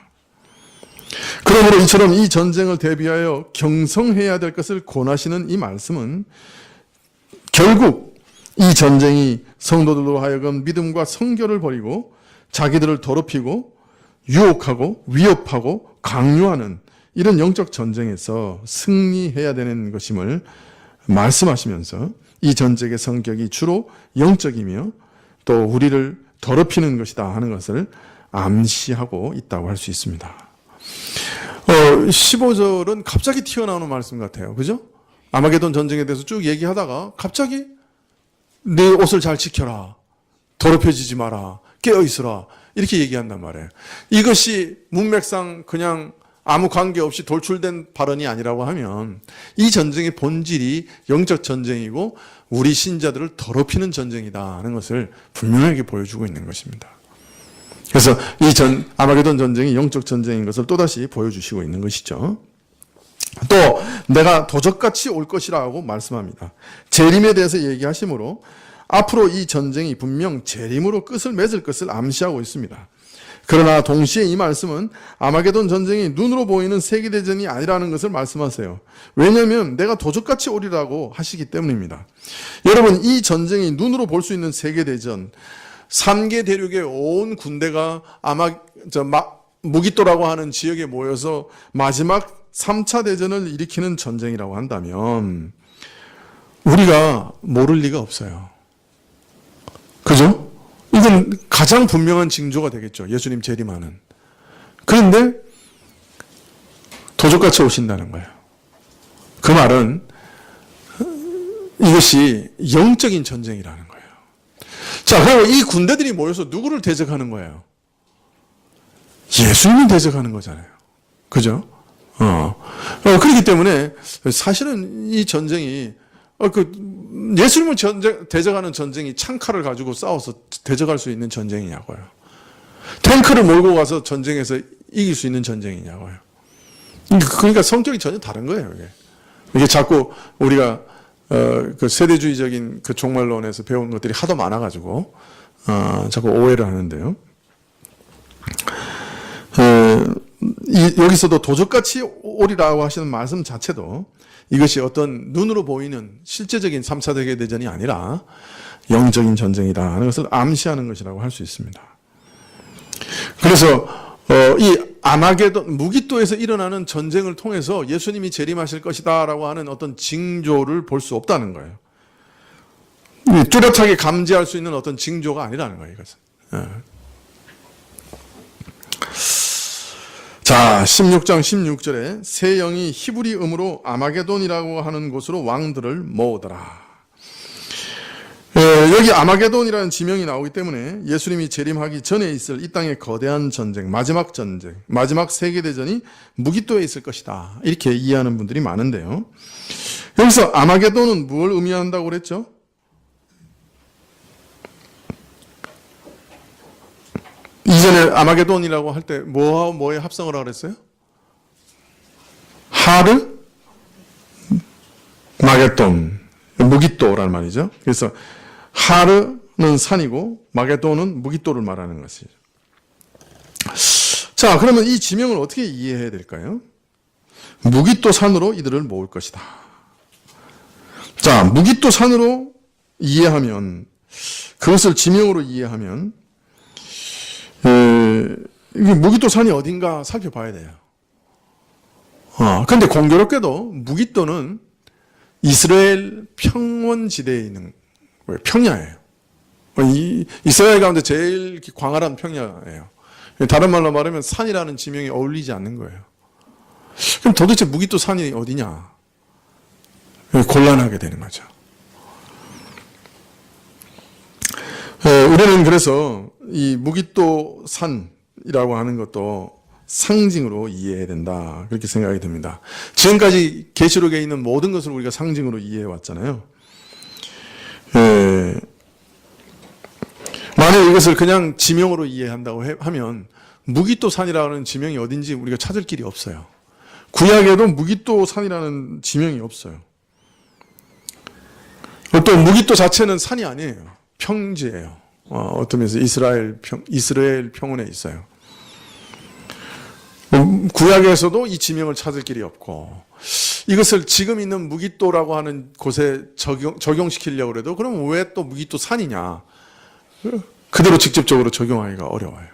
그러므로 이처럼 이 전쟁을 대비하여 경성해야 될 것을 권하시는 이 말씀은 결국 이 전쟁이 성도들로 하여금 믿음과 성결을 버리고 자기들을 더럽히고 유혹하고 위협하고 강요하는 이런 영적 전쟁에서 승리해야 되는 것임을 말씀하시면서 이 전쟁의 성격이 주로 영적이며 또 우리를 더럽히는 것이다 하는 것을 암시하고 있다고 할 수 있습니다. 15절은 갑자기 튀어나오는 말씀 같아요. 그죠? 아마게돈 전쟁에 대해서 쭉 얘기하다가 갑자기 내 옷을 잘 지켜라. 더럽혀지지 마라. 깨어있으라. 이렇게 얘기한단 말이에요. 이것이 문맥상 그냥 아무 관계없이 돌출된 발언이 아니라고 하면 이 전쟁의 본질이 영적 전쟁이고 우리 신자들을 더럽히는 전쟁이다 하는 것을 분명하게 보여주고 있는 것입니다. 그래서 이 아마게돈 전쟁이 영적 전쟁인 것을 또다시 보여주시고 있는 것이죠. 또 내가 도적같이 올 것이라고 말씀합니다. 재림에 대해서 얘기하시므로 앞으로 이 전쟁이 분명 재림으로 끝을 맺을 것을 암시하고 있습니다. 그러나 동시에 이 말씀은 아마게돈 전쟁이 눈으로 보이는 세계대전이 아니라는 것을 말씀하세요. 왜냐하면 내가 도적같이 오리라고 하시기 때문입니다. 여러분, 이 전쟁이 눈으로 볼 수 있는 세계대전, 3개 대륙의 온 군대가 무기토라고 하는 지역에 모여서 마지막 3차 대전을 일으키는 전쟁이라고 한다면 우리가 모를 리가 없어요. 그죠? 이건 가장 분명한 징조가 되겠죠. 예수님 재림하는. 그런데 도적같이 오신다는 거예요. 그 말은 이것이 영적인 전쟁이라는 거예요. 자, 그럼 이 군대들이 모여서 누구를 대적하는 거예요? 예수님을 대적하는 거잖아요. 그죠? 그렇기 때문에 사실은 이 전쟁이 예수님을 대적하는 전쟁이 창칼을 가지고 싸워서 대적할 수 있는 전쟁이냐고요. 탱크를 몰고 가서 전쟁에서 이길 수 있는 전쟁이냐고요. 그러니까 성격이 전혀 다른 거예요. 이게 자꾸 우리가 그 세대주의적인 그 종말론에서 배운 것들이 하도 많아가지고 자꾸 오해를 하는데요. 여기서도 도적같이 오리라고 하시는 말씀 자체도 이것이 어떤 눈으로 보이는 실제적인 3차 세계대전이 아니라 영적인 전쟁이다 하는 것을 암시하는 것이라고 할 수 있습니다. 그래서 이 아마게돈 무기또에서 일어나는 전쟁을 통해서 예수님이 재림하실 것이다 라고 하는 어떤 징조를 볼 수 없다는 거예요. 뚜렷하게 감지할 수 있는 어떤 징조가 아니라는 거예요, 이것은. 자, 16장 16절에 새 영이 히브리 음으로 아마게돈이라고 하는 곳으로 왕들을 모으더라. 여기 아마게돈이라는 지명이 나오기 때문에 예수님이 재림하기 전에 있을 이 땅의 거대한 전쟁, 마지막 세계대전이 무기또에 있을 것이다. 이렇게 이해하는 분들이 많은데요. 여기서 아마게돈은 무엇을 의미한다고 그랬죠? 이전에 아마게돈이라고 할 때 뭐와 뭐의 합성을 하라고 그랬어요? 하르 마게돈, 무기또라는 말이죠. 그래서 하르는 산이고 마게돈은 무기또를 말하는 것이죠. 자, 그러면 이 지명을 어떻게 이해해야 될까요? 무기또 산으로 이들을 모을 것이다. 자, 무기또 산으로 이해하면, 그것을 지명으로 이해하면 무기또 산이 어딘가 살펴봐야 돼요. 그런데 공교롭게도 무기또는 이스라엘 평원지대에 있는 거예요. 평야예요. 이스라엘 가운데 제일 광활한 평야예요. 다른 말로 말하면 산이라는 지명이 어울리지 않는 거예요. 그럼 도대체 무기또 산이 어디냐? 곤란하게 되는 거죠. 우리는 그래서 이 무기또 산이라고 하는 것도 상징으로 이해해야 된다. 그렇게 생각이 듭니다. 지금까지 계시록에 있는 모든 것을 우리가 상징으로 이해해 왔잖아요. 만약 이것을 그냥 지명으로 이해한다고 하면 무기또 산이라는 지명이 어딘지 우리가 찾을 길이 없어요. 구약에도 무기또 산이라는 지명이 없어요. 또 무기또 자체는 산이 아니에요. 평지예요. 어떤 면에서 이스라엘 평원에 있어요. 구약에서도 이 지명을 찾을 길이 없고, 이것을 지금 있는 무기또라고 하는 곳에 적용시키려고 해도 그럼 왜 또 무기또 산이냐? 그대로 직접적으로 적용하기가 어려워요.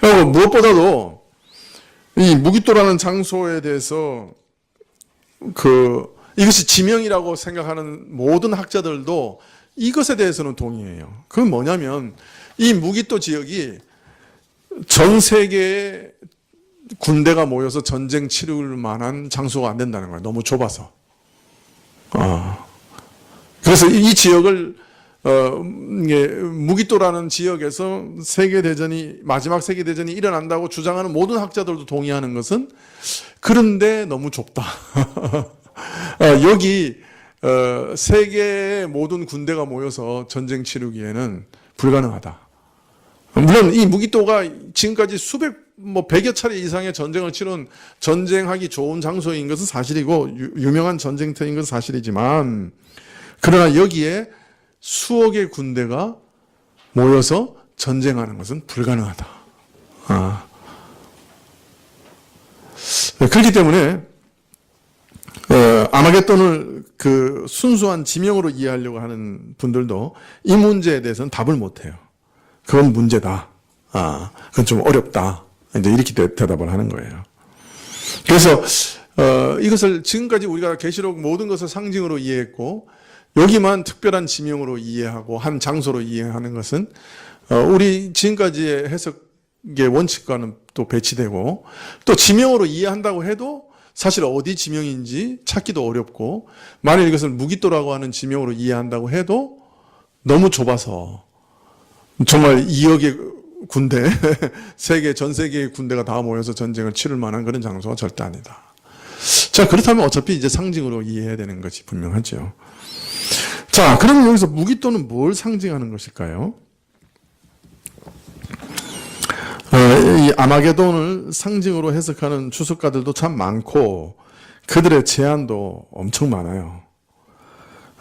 그리고 무엇보다도 이 무기또라는 장소에 대해서 이것이 지명이라고 생각하는 모든 학자들도 이것에 대해서는 동의해요. 그건 뭐냐면 이 무기또 지역이 전 세계의 군대가 모여서 전쟁 치를 만한 장소가 안 된다는 거예요. 너무 좁아서. 그래서 이 지역을 무기또라는 지역에서 마지막 세계대전이 일어난다고 주장하는 모든 학자들도 동의하는 것은, 그런데 너무 좁다. 여기 세계의 모든 군대가 모여서 전쟁 치르기에는 불가능하다. 물론 이 무기또가 지금까지 100여 차례 이상의 전쟁을 치른 전쟁하기 좋은 장소인 것은 사실이고 유명한 전쟁터인 것은 사실이지만, 그러나 여기에 수억의 군대가 모여서 전쟁하는 것은 불가능하다. 그렇기 때문에 아마겟돈을 그 순수한 지명으로 이해하려고 하는 분들도 이 문제에 대해서는 답을 못해요. 그건 문제다. 그건 좀 어렵다. 이제 이렇게 대답을 하는 거예요. 그래서 이것을 지금까지 우리가 계시록 모든 것을 상징으로 이해했고, 여기만 특별한 지명으로 이해하고 한 장소로 이해하는 것은 우리 지금까지의 해석의 원칙과는 또 배치되고, 또 지명으로 이해한다고 해도 사실 어디 지명인지 찾기도 어렵고, 만일 이것을 무기또라고 하는 지명으로 이해한다고 해도 너무 좁아서 정말 2억의 군대, 전 세계의 군대가 다 모여서 전쟁을 치를 만한 그런 장소가 절대 아니다. 자, 그렇다면 어차피 이제 상징으로 이해해야 되는 것이 분명하죠. 자, 그러면 여기서 무기또는 뭘 상징하는 것일까요? 이 아마게돈을 상징으로 해석하는 주석가들도 참 많고 그들의 제안도 엄청 많아요.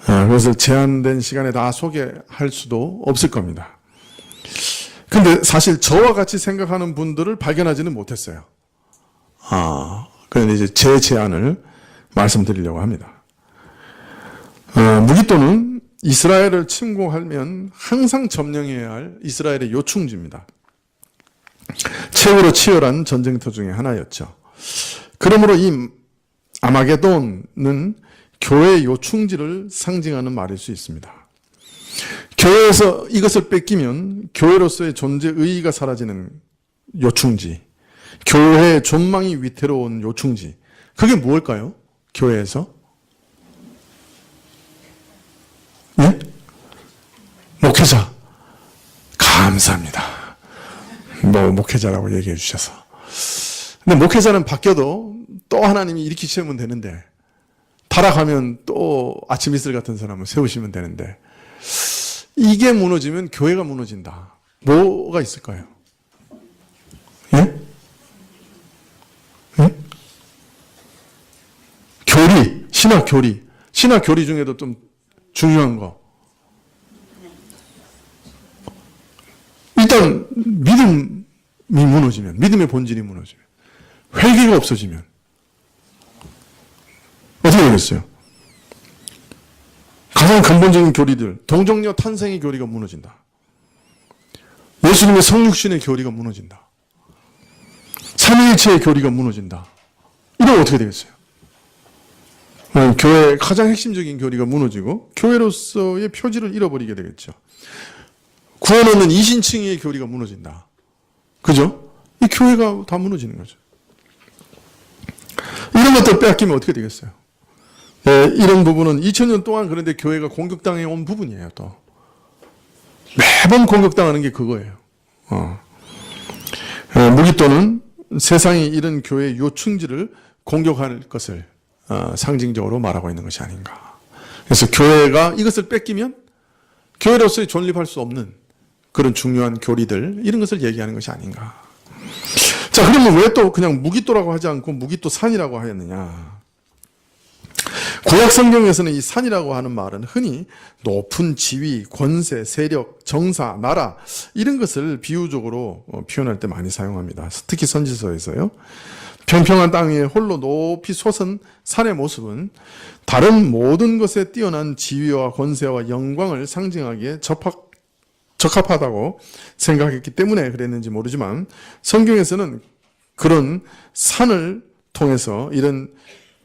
그래서 제한된 시간에 다 소개할 수도 없을 겁니다. 근데 사실 저와 같이 생각하는 분들을 발견하지는 못했어요. 그런데 이제 제 제안을 말씀드리려고 합니다. 무기또는 이스라엘을 침공하면 항상 점령해야 할 이스라엘의 요충지입니다. 최고로 치열한 전쟁터 중에 하나였죠. 그러므로 이 아마게돈은 교회의 요충지를 상징하는 말일 수 있습니다. 교회에서 이것을 뺏기면 교회로서의 존재 의의가 사라지는 요충지, 교회의 존망이 위태로운 요충지, 그게 무엇일까요? 교회에서? 네? 목회자. 감사합니다. 목회자라고 얘기해 주셔서. 근데 목회자는 바뀌어도 또 하나님이 일으키시면 되는데, 타락하면 또 아침 이슬 같은 사람을 세우시면 되는데, 이게 무너지면 교회가 무너진다. 뭐가 있을까요? 예? 예? 교리, 신학 교리. 신학 교리 중에도 좀 중요한 거. 일단 믿음이 무너지면, 믿음의 본질이 무너지면, 회개가 없어지면 어떻게 되겠어요? 가장 근본적인 교리들, 동정녀 탄생의 교리가 무너진다. 예수님의 성육신의 교리가 무너진다. 삼위일체의 교리가 무너진다. 이러면 어떻게 되겠어요? 교회의 가장 핵심적인 교리가 무너지고 교회로서의 표지를 잃어버리게 되겠죠. 구원 얻는 이신층의 교리가 무너진다. 그죠? 이 교회가 다 무너지는 거죠. 이런 것들 빼앗기면 어떻게 되겠어요? 이런 부분은 2000년 동안 그런데 교회가 공격당해 온 부분이에요, 또. 매번 공격당하는 게 그거예요. 무기또는 세상이 이런 교회의 요충지를 공격할 것을 상징적으로 말하고 있는 것이 아닌가. 그래서 교회가 이것을 뺏기면 교회로서의 존립할 수 없는 그런 중요한 교리들, 이런 것을 얘기하는 것이 아닌가. 자, 그러면 왜 또 그냥 무기또라고 하지 않고 무기또 산이라고 하였느냐. 구약 성경에서는 이 산이라고 하는 말은 흔히 높은 지위, 권세, 세력, 정사, 나라 이런 것을 비유적으로 표현할 때 많이 사용합니다. 특히 선지서에서요. 평평한 땅 위에 홀로 높이 솟은 산의 모습은 다른 모든 것에 뛰어난 지위와 권세와 영광을 상징하기에 적합하다고 생각했기 때문에 그랬는지 모르지만 성경에서는 그런 산을 통해서 이런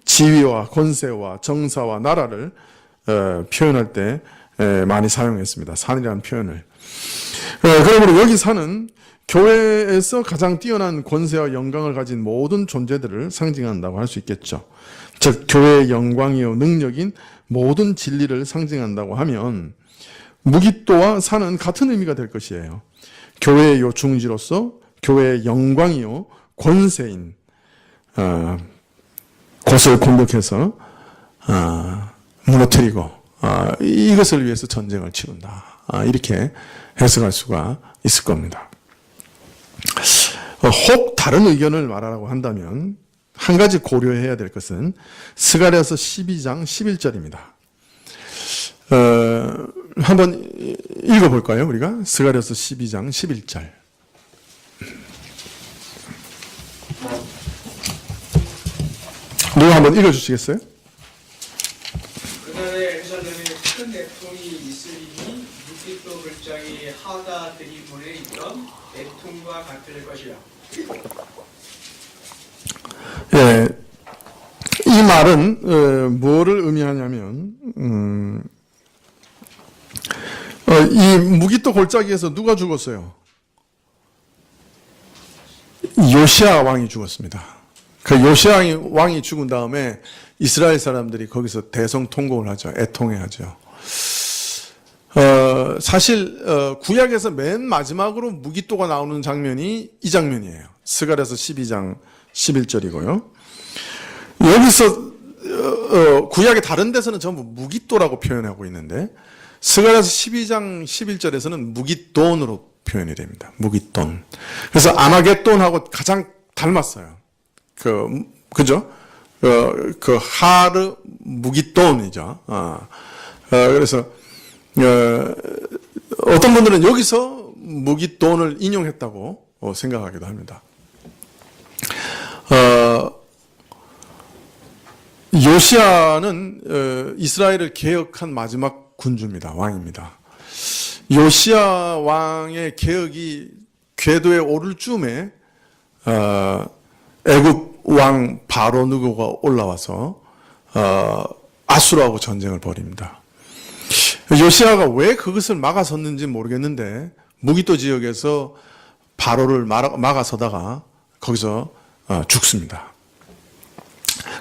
지위와 권세와 정사와 나라를 표현할 때 많이 사용했습니다. 산이라는 표현을. 그러므로 여기 산은 교회에서 가장 뛰어난 권세와 영광을 가진 모든 존재들을 상징한다고 할 수 있겠죠. 즉 교회의 영광이요 능력인 모든 진리를 상징한다고 하면 무기또와 산은 같은 의미가 될 것이에요. 교회의 요충지로서 교회의 영광이요 권세인 곳을 공격해서 무너뜨리고 이것을 위해서 전쟁을 치른다. 이렇게 해석할 수가 있을 겁니다. 혹 다른 의견을 말하라고 한다면 한 가지 고려해야 될 것은 스가랴서 12장 11절입니다. 한번 읽어볼까요? 우리가 스가랴서 12장 11절. 누가 한번 읽어주시겠어요? 그날에 예루살렘에 큰 애통이 있으리니 무기또 글자기 하다 드리본에 있던 애통과 같을 것이라. 예, 이 말은 뭐를 의미하냐면 이 무기또 골짜기에서 누가 죽었어요? 요시야 왕이 죽었습니다. 그 요시야 왕이 죽은 다음에 이스라엘 사람들이 거기서 대성통곡을 하죠. 애통해하죠. 사실 구약에서 맨 마지막으로 무기또가 나오는 장면이 이 장면이에요. 스가랴서 12장 11절이고요. 여기서 구약의 다른 데서는 전부 무기또라고 표현하고 있는데 스가랴서 12장 11절에서는 무기돈으로 표현이 됩니다. 무기돈. 그래서 아마겟돈하고 가장 닮았어요. 그죠? 하르 무기돈이죠. 그래서 어떤 분들은 여기서 무기돈을 인용했다고 생각하기도 합니다. 요시야는 이스라엘을 개혁한 마지막 군주입니다. 왕입니다. 요시야 왕의 개혁이 궤도에 오를 쯤에 애굽 왕 바로 느고가 올라와서 아수르하고 전쟁을 벌입니다. 요시야가 왜 그것을 막아섰는지 모르겠는데 무기또 지역에서 바로를 막아서다가 거기서 죽습니다.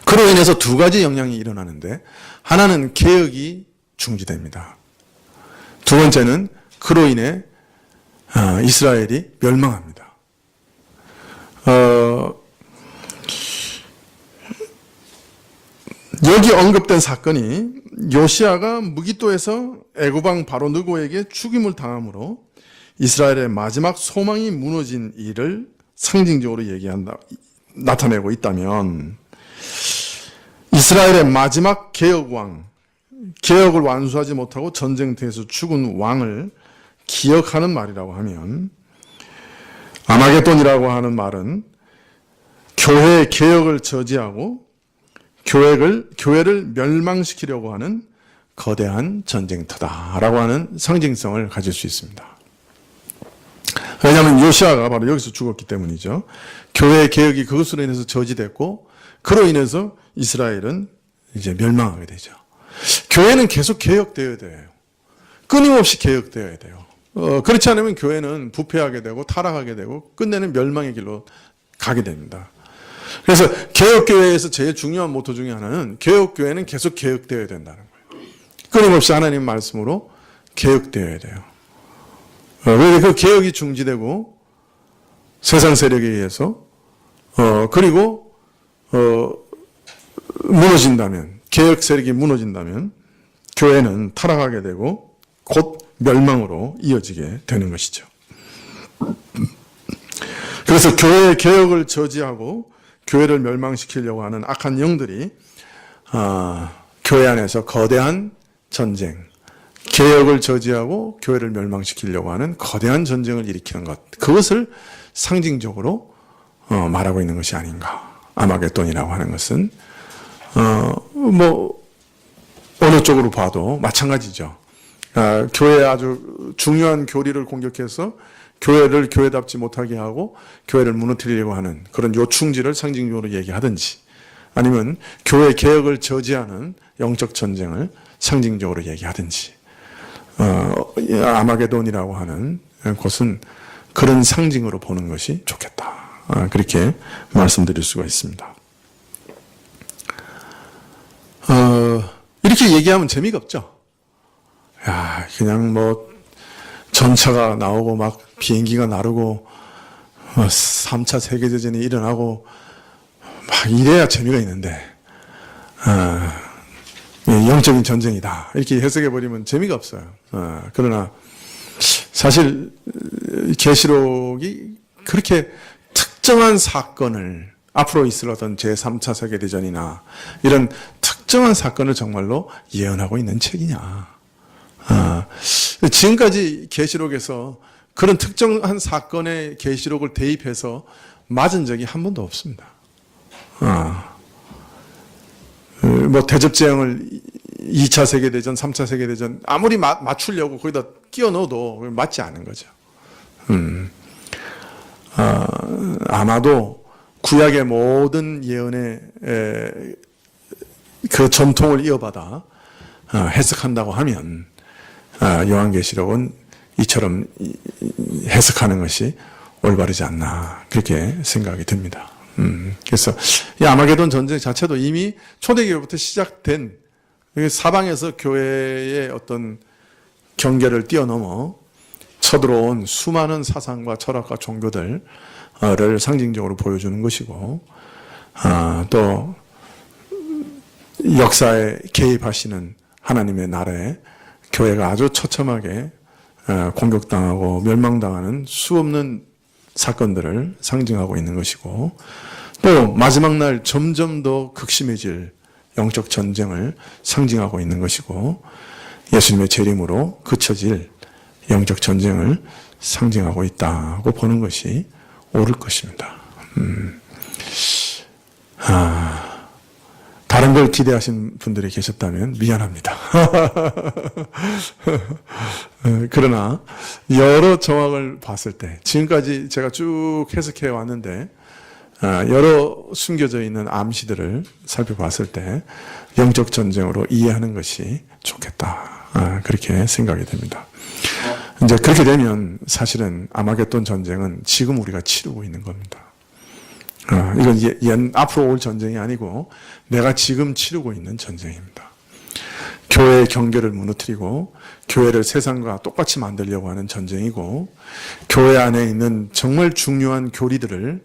그로 인해서 두 가지 영향이 일어나는데 하나는 개혁이 중지됩니다. 두 번째는 그로 인해 이스라엘이 멸망합니다. 여기 언급된 사건이 요시야가 무기또에서 애굽왕 바로 느고에게 죽임을 당함으로 이스라엘의 마지막 소망이 무너진 일을 상징적으로 나타내고 있다면 이스라엘의 마지막 개혁왕, 개혁을 완수하지 못하고 전쟁터에서 죽은 왕을 기억하는 말이라고 하면 아마겟돈이라고 하는 말은 교회의 개혁을 저지하고 교회를 멸망시키려고 하는 거대한 전쟁터다라고 하는 상징성을 가질 수 있습니다. 왜냐하면 요시야가 바로 여기서 죽었기 때문이죠. 교회의 개혁이 그것으로 인해서 저지됐고 그로 인해서 이스라엘은 이제 멸망하게 되죠. 교회는 계속 개혁되어야 돼요. 끊임없이 개혁되어야 돼요. 그렇지 않으면 교회는 부패하게 되고 타락하게 되고 끝내는 멸망의 길로 가게 됩니다. 그래서 개혁교회에서 제일 중요한 모토 중에 하나는 개혁교회는 계속 개혁되어야 된다는 거예요. 끊임없이 하나님 말씀으로 개혁되어야 돼요. 왜 그 개혁이 중지되고 세상 세력에 의해서 그리고 무너진다면 개혁 세력이 무너진다면 교회는 타락하게 되고 곧 멸망으로 이어지게 되는 것이죠. 그래서 교회의 개혁을 저지하고 교회를 멸망시키려고 하는 악한 영들이 교회 안에서 거대한 전쟁, 개혁을 저지하고 교회를 멸망시키려고 하는 거대한 전쟁을 일으키는 것, 그것을 상징적으로 말하고 있는 것이 아닌가. 아마겟돈이라고 하는 것은 어느 쪽으로 봐도 마찬가지죠. 교회의 아주 중요한 교리를 공격해서 교회를 교회답지 못하게 하고 교회를 무너뜨리려고 하는 그런 요충지를 상징적으로 얘기하든지 아니면 교회 개혁을 저지하는 영적 전쟁을 상징적으로 얘기하든지 아마겟돈이라고 하는 곳은 그런 상징으로 보는 것이 좋겠다. 그렇게 말씀드릴 수가 있습니다. 이렇게 얘기하면 재미가 없죠. 그냥 전차가 나오고 막 비행기가 나르고 3차 세계대전이 일어나고 막 이래야 재미가 있는데 영적인 전쟁이다 이렇게 해석해버리면 재미가 없어요. 그러나 사실 계시록이 그렇게 특정한 사건을 앞으로 있을 어떤 제3차 세계대전이나 이런 특정한 사건을 정말로 예언하고 있는 책이냐. 지금까지 계시록에서 그런 특정한 사건의 계시록을 대입해서 맞은 적이 한 번도 없습니다. 대접제형을 2차 세계대전, 3차 세계대전 아무리 맞추려고 거기다 끼워 넣어도 맞지 않은 거죠. 아마도 구약의 모든 예언의 그 전통을 이어받아 해석한다고 하면 요한계시록은 이처럼 해석하는 것이 올바르지 않나 그렇게 생각이 듭니다. 그래서 이 아마겟돈 전쟁 자체도 이미 초대교회부터 시작된 사방에서 교회의 어떤 경계를 뛰어넘어 쳐들어온 수많은 사상과 철학과 종교들을 상징적으로 보여주는 것이고 또 역사에 개입하시는 하나님의 나라에 교회가 아주 처참하게 공격당하고 멸망당하는 수없는 사건들을 상징하고 있는 것이고, 또 마지막 날 점점 더 극심해질 영적 전쟁을 상징하고 있는 것이고, 예수님의 재림으로 그쳐질 영적 전쟁을 상징하고 있다고 보는 것이 옳을 것입니다. 다른 걸 기대하신 분들이 계셨다면 미안합니다. 그러나 여러 정황을 봤을 때, 지금까지 제가 쭉 해석해 왔는데 여러 숨겨져 있는 암시들을 살펴봤을 때 영적 전쟁으로 이해하는 것이 좋겠다, 그렇게 생각이 됩니다. 이제 그렇게 되면 사실은 아마겟돈 전쟁은 지금 우리가 치르고 있는 겁니다. 이건 앞으로 올 전쟁이 아니고 내가 지금 치르고 있는 전쟁입니다. 교회의 경계를 무너뜨리고 교회를 세상과 똑같이 만들려고 하는 전쟁이고, 교회 안에 있는 정말 중요한 교리들을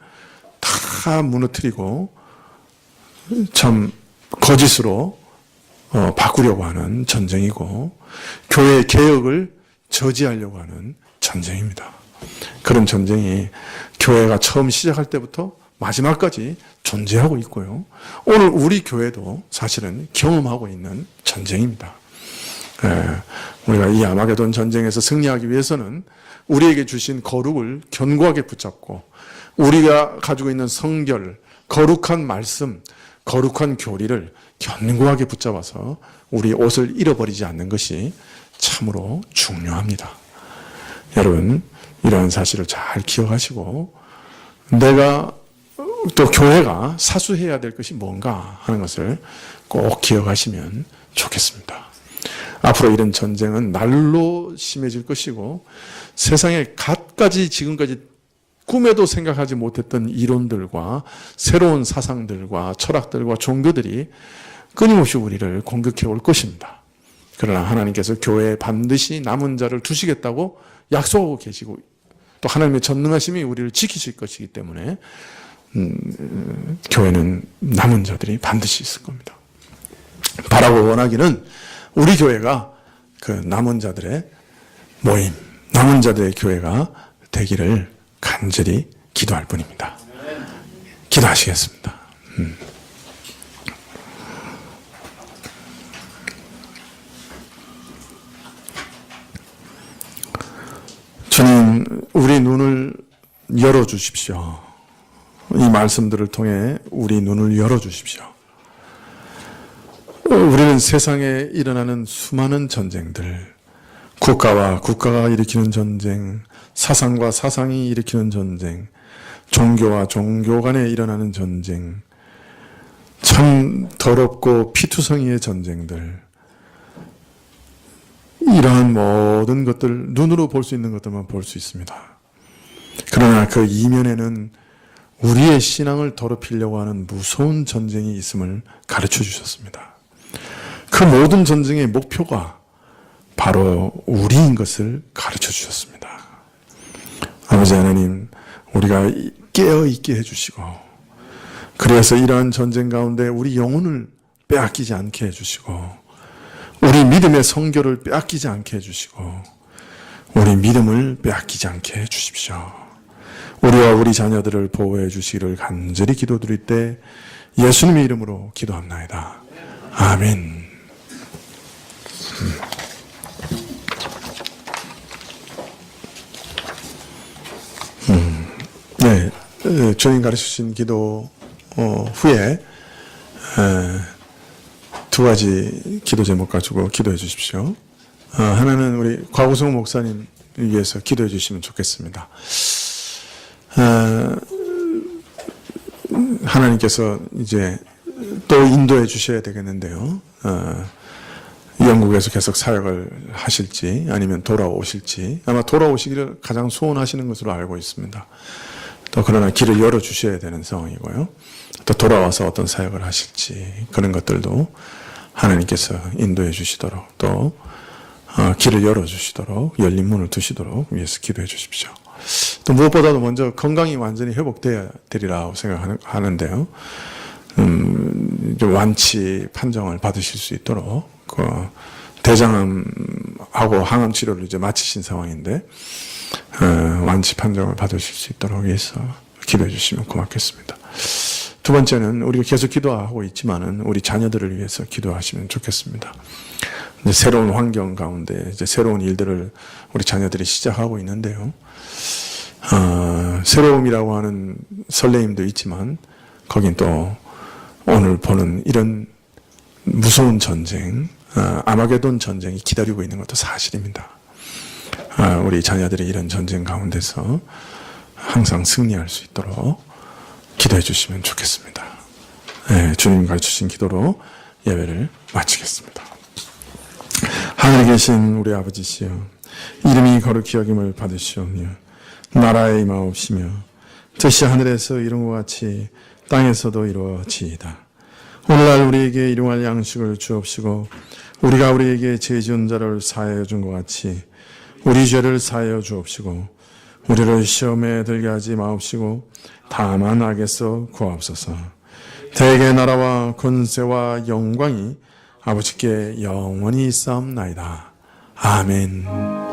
다 무너뜨리고 참 거짓으로 바꾸려고 하는 전쟁이고, 교회의 개혁을 저지하려고 하는 전쟁입니다. 그런 전쟁이 교회가 처음 시작할 때부터 마지막까지 존재하고 있고요. 오늘 우리 교회도 사실은 경험하고 있는 전쟁입니다. 우리가 이 아마겟돈 전쟁에서 승리하기 위해서는 우리에게 주신 거룩을 견고하게 붙잡고, 우리가 가지고 있는 성결, 거룩한 말씀, 거룩한 교리를 견고하게 붙잡아서 우리 옷을 잃어버리지 않는 것이 참으로 중요합니다. 여러분, 이러한 사실을 잘 기억하시고, 내가 또 교회가 사수해야 될 것이 뭔가 하는 것을 꼭 기억하시면 좋겠습니다. 앞으로 이런 전쟁은 날로 심해질 것이고, 세상에 갖가지 지금까지 꿈에도 생각하지 못했던 이론들과 새로운 사상들과 철학들과 종교들이 끊임없이 우리를 공격해 올 것입니다. 그러나 하나님께서 교회에 반드시 남은 자를 두시겠다고 약속하고 계시고, 또 하나님의 전능하심이 우리를 지키실 것이기 때문에 교회는 남은 자들이 반드시 있을 겁니다. 바라고 원하기는 우리 교회가 그 남은 자들의 모임, 남은 자들의 교회가 되기를 간절히 기도할 뿐입니다. 기도하시겠습니다. 주님, 우리 눈을 열어주십시오. 이 말씀들을 통해 우리 눈을 열어주십시오. 우리는 세상에 일어나는 수많은 전쟁들, 국가와 국가가 일으키는 전쟁, 사상과 사상이 일으키는 전쟁, 종교와 종교 간에 일어나는 전쟁, 참 더럽고 피투성이의 전쟁들, 이러한 모든 것들, 눈으로 볼 수 있는 것들만 볼 수 있습니다. 그러나 그 이면에는 우리의 신앙을 더럽히려고 하는 무서운 전쟁이 있음을 가르쳐 주셨습니다. 그 모든 전쟁의 목표가 바로 우리인 것을 가르쳐 주셨습니다. 아버지 하나님, 우리가 깨어있게 해주시고, 그래서 이러한 전쟁 가운데 우리 영혼을 빼앗기지 않게 해주시고, 우리 믿음의 성결을 빼앗기지 않게 해주시고, 우리 믿음을 빼앗기지 않게 해주십시오. 우리와 우리 자녀들을 보호해 주시기를 간절히 기도드릴 때 예수님의 이름으로 기도합나이다. 아멘. 네, 주님 가르치신 기도 후에 두 가지 기도 제목 가지고 기도해 주십시오. 하나는 우리 곽우성 목사님 위해서 기도해 주시면 좋겠습니다. 하나님께서 이제 또 인도해 주셔야 되겠는데요. 영국에서 계속 사역을 하실지 아니면 돌아오실지, 아마 돌아오시기를 가장 소원하시는 것으로 알고 있습니다. 또 그러나 길을 열어주셔야 되는 상황이고요. 또 돌아와서 어떤 사역을 하실지, 그런 것들도 하나님께서 인도해 주시도록, 또 길을 열어주시도록, 열린 문을 두시도록 위해서 기도해 주십시오. 또 무엇보다도 먼저 건강이 완전히 회복되어야 되리라고 생각하는데요. 이제 완치 판정을 받으실 수 있도록 그 대장암하고 항암 치료를 이제 마치신 상황인데 완치 판정을 받으실 수 있도록 위해서 기도해 주시면 고맙겠습니다. 두 번째는 우리가 계속 기도하고 있지만은 우리 자녀들을 위해서 기도하시면 좋겠습니다. 이제 새로운 환경 가운데 이제 새로운 일들을 우리 자녀들이 시작하고 있는데요. 새로움이라고 하는 설레임도 있지만 거긴 또 오늘 보는 이런 무서운 전쟁, 아마게돈 전쟁이 기다리고 있는 것도 사실입니다. 우리 자녀들이 이런 전쟁 가운데서 항상 승리할 수 있도록 기도해 주시면 좋겠습니다. 네, 주님 가르치신 기도로 예배를 마치겠습니다. 하늘에 계신 우리 아버지시여, 이름이 거룩히 여김을 받으시오며 나라의 임하옵시며 뜻이 하늘에서 이룬 것 같이 땅에서도 이루어지이다. 오늘날 우리에게 일용할 양식을 주옵시고 우리가 우리에게 죄 지은 자를 사하여 준 것 같이 우리 죄를 사하여 주옵시고 우리를 시험에 들게 하지 마옵시고 다만 악에서 구하옵소서. 대개 나라와 권세와 영광이 아버지께 영원히 있사옵나이다. 아멘.